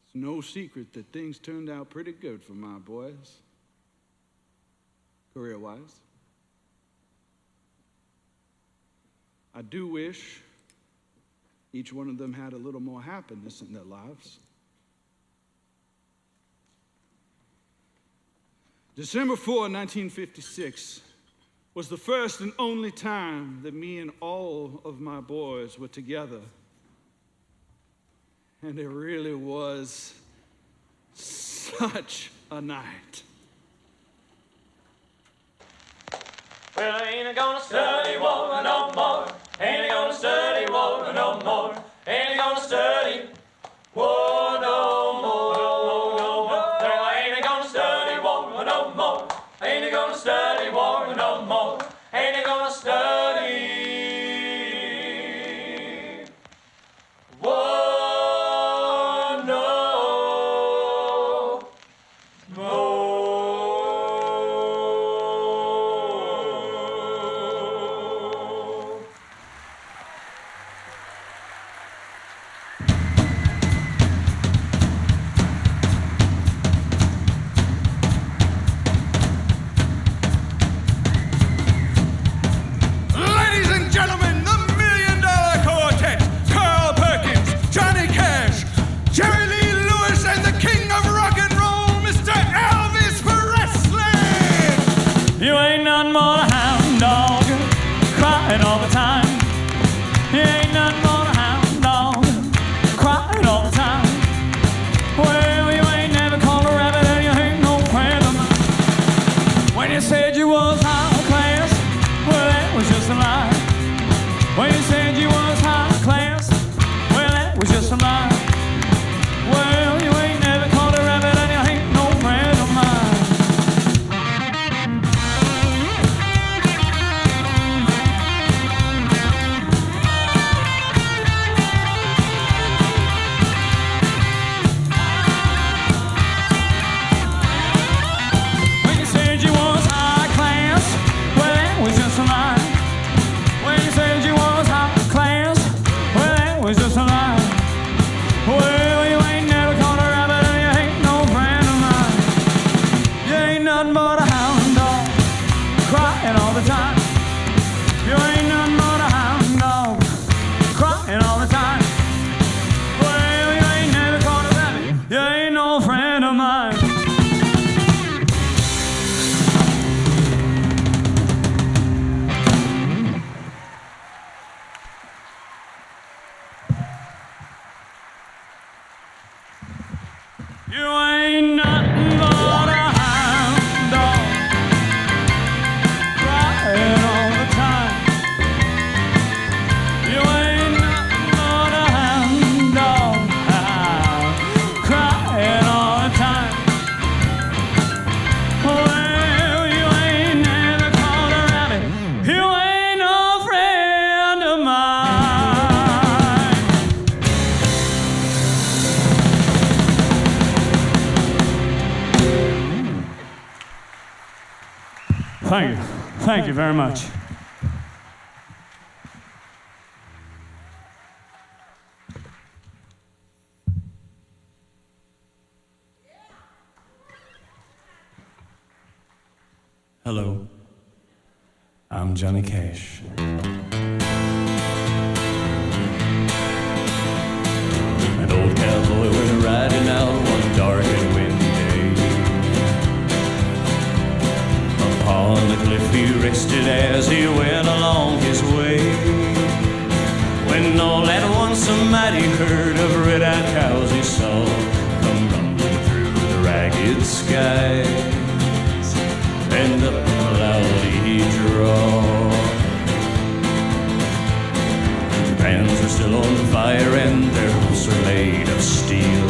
It's no secret that things turned out pretty good for my boys, career-wise. I do wish each one of them had a little more happiness in their lives. December 4, 1956 was the first and only time that me and all of my boys were together. And it really was such a night. Well, I ain't gonna study war no more. Ain't gonna study war no more. Ain't gonna study war no more. No more. No, I ain't gonna study war no more. Ain't gonna study war no more. Ain't gonna study war. ain't nothing but a hound dog, crying all the time. You ain't nothing but a hound dog, crying all the time. Well, you ain't never caught a rabbit, you ain't no friend of mine. You ain't nothing but a hound dog, crying all the time. You ain't nothing but a hound dog, crying all the time. Well, you ain't never caught a rabbit, you ain't no friend of mine. Thank you. Thank you very much. Hello. I'm Johnny Cash. An old cowboy went riding out one dark and windy day. Upon the cliff he rested as he went along his way. When all at once a mighty herd of red-eyed cows he saw come rumbling through the ragged skies and up a cloudy draw. Their pans are still on fire and their hoofs are made of steel.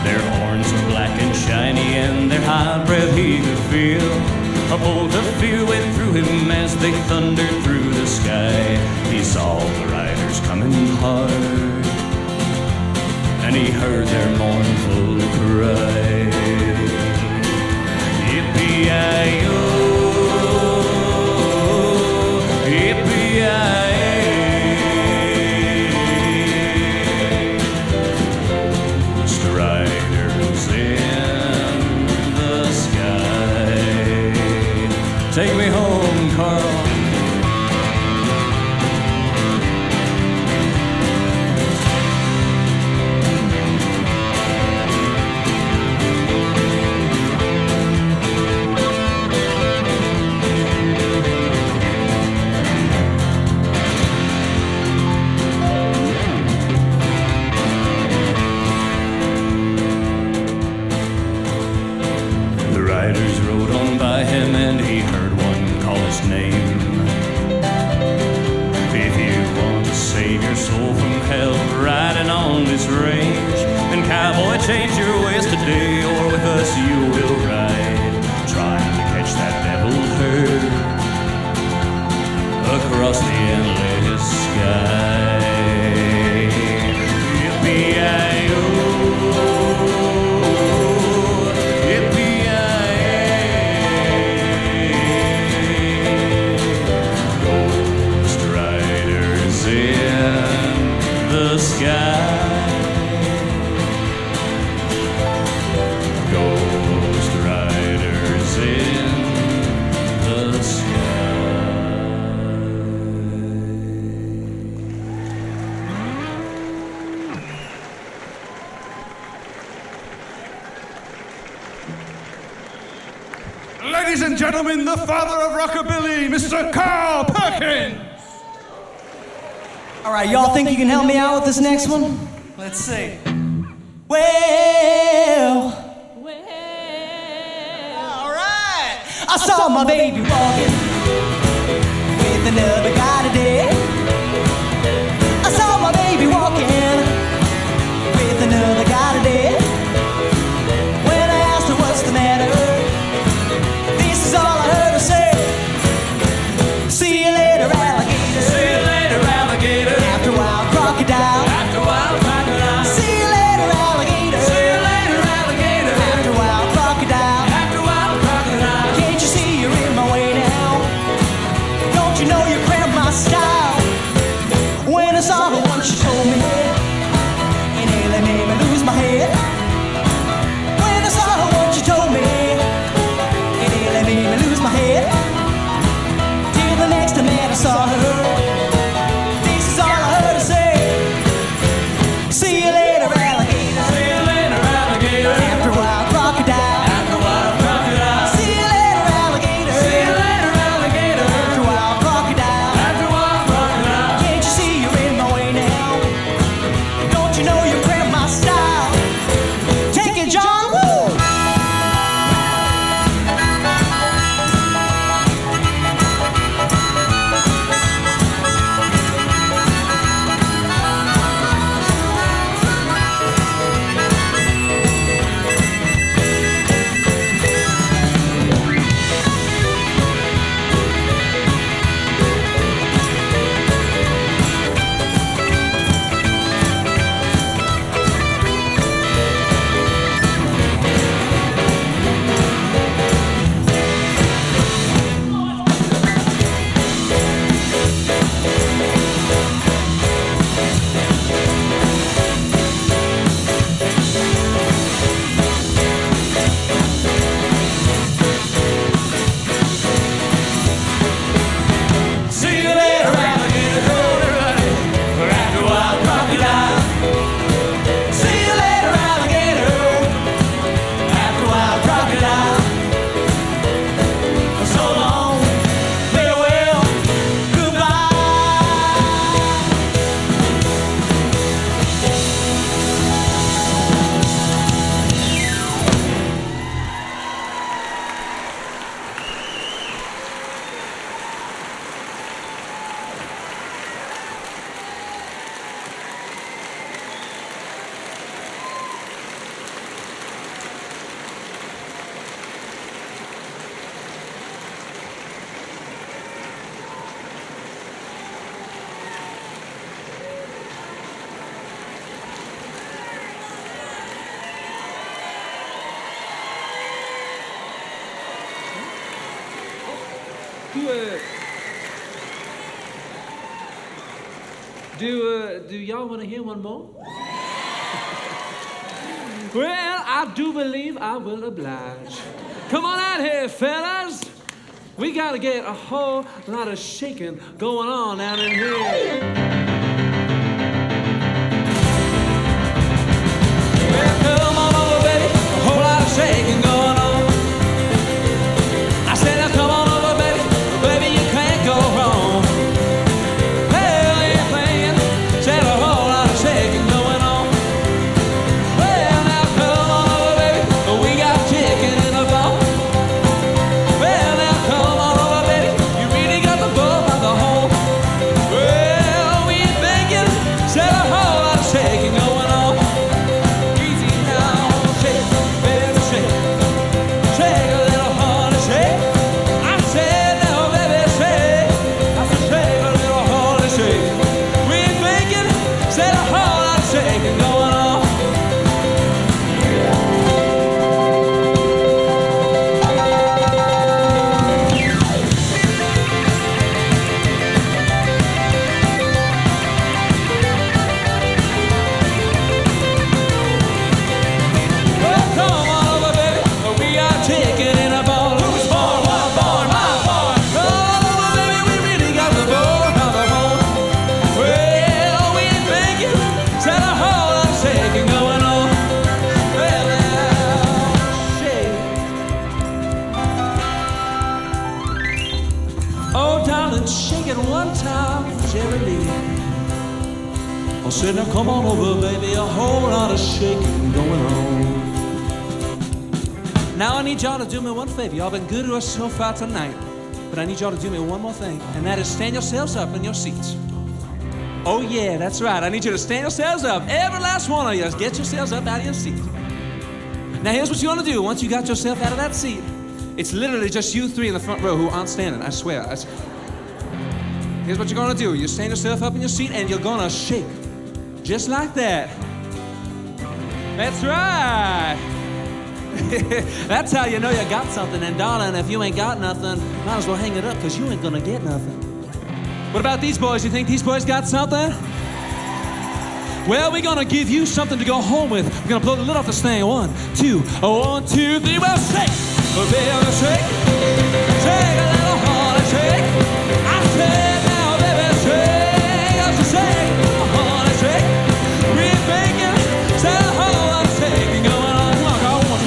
Their horns are black and shiny and their high breath he could feel. A bolt of fear went through him as they thundered through the sky. He saw the riders coming hard and he heard their mournful cry. Yippee-yi-yo, yippee-yi-yo. Ghost riders in the sky. Take me home, Carl. The riders rode on by him and he heard one call his name. If you want to save your soul from hell riding on this range, then cowboy, change your ways today, or with us you will ride, trying to catch that devil herd across the endless sky. Yippee-yi-yo, yippee-yi-yo. Ghost riders in the sky. Ghost riders in the sky. Ladies and gentlemen, the father of rockabilly, Mr. Carl Perkins. All right, y'all think you can help me out with this next one? Let's see. Well, all right. I saw my baby walking with another guy today. I saw my baby walking with another guy today. When I asked her what's the matter, this is all I heard her say. See you later, alligator. See you later, alligator. After a while, crocodile. After a while, crocodile. See you later, alligator. See you later, alligator. After a while, crocodile. After a while, crocodile. Can't you see you're in my way now? Don't you know you cramp my style? See you later, alligator. After a while, crocodile. See you later, alligator. After a while, crocodile. So long, farewell, goodbye. Do y'all want to hear one more? Well, I do believe I will oblige. Come on out here, fellas. We gotta get a whole lot of shaking going on down in here. Well, come on over, baby. A whole lot of shaking going on. I said, now come on over, baby. Baby, you can't go wrong. Hell, you're playing. Said a whole lot of shaking going on. Well, now come on over, baby. We got chicken in the bone. Well, now come on over, baby. You really got the bull by the hole. Well, we ain't thinking. Said a whole lot of shaking going on. Easy now, shake, baby, shake. Shake a little honey, shake. I said now, baby, shake. I said shake a little honey, shake. We ain't thinking. Said a whole lot of shaking going on. Well, come on over, baby. We got chicken in a bowl. Who's born? What born? My born. Come on over, baby. We really got the bull by the hole. Well, we ain't thinking. Said a whole lot of shaking going on. Well, now, shake. Oh, darling, shake it one time, Jerry Lee. I said, now come on over, baby. A whole lot of shaking going on. Now I need y'all to do me one favor. Y'all been good to us so far tonight. But I need y'all to do me one more thing. And that is stand yourselves up in your seats. Oh yeah, that's right. I need you to stand yourselves up. Every last one of you. Just get yourselves up out of your seat. Now here's what you want to do. Once you got yourself out of that seat, it's literally just you three in the front row who aren't standing. I swear. Here's what you're gonna do. You stand yourself up in your seat and you're gonna shake. Just like that. That's right. That's how you know you got something. And darling, if you ain't got nothing, might as well hang it up, because you ain't gonna get nothing. What about these boys? You think these boys got something? Well, we're gonna give you something to go home with. We're gonna blow the lid off this thing. 1, 2, 1, 2, 3. Well, shake. Well, baby, shake. Shake a little harder, shake. I said now, baby, shake. I said shake a little harder, shake. We're thinking, said a whole lot of shaking going on. Come on, go on.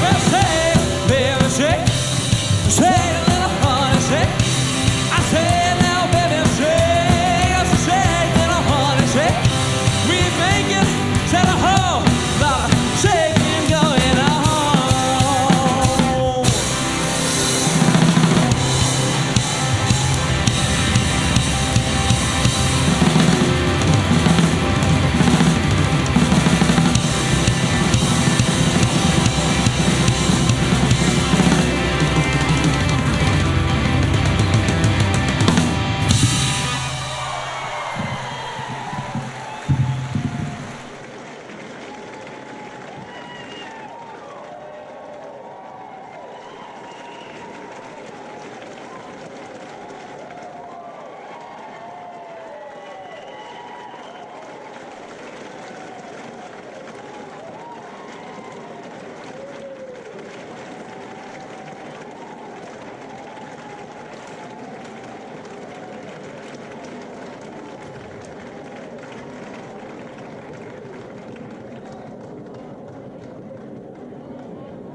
Well, shake, baby,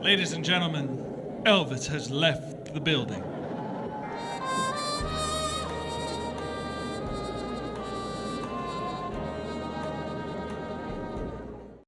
Ladies and gentlemen, Elvis has left the building.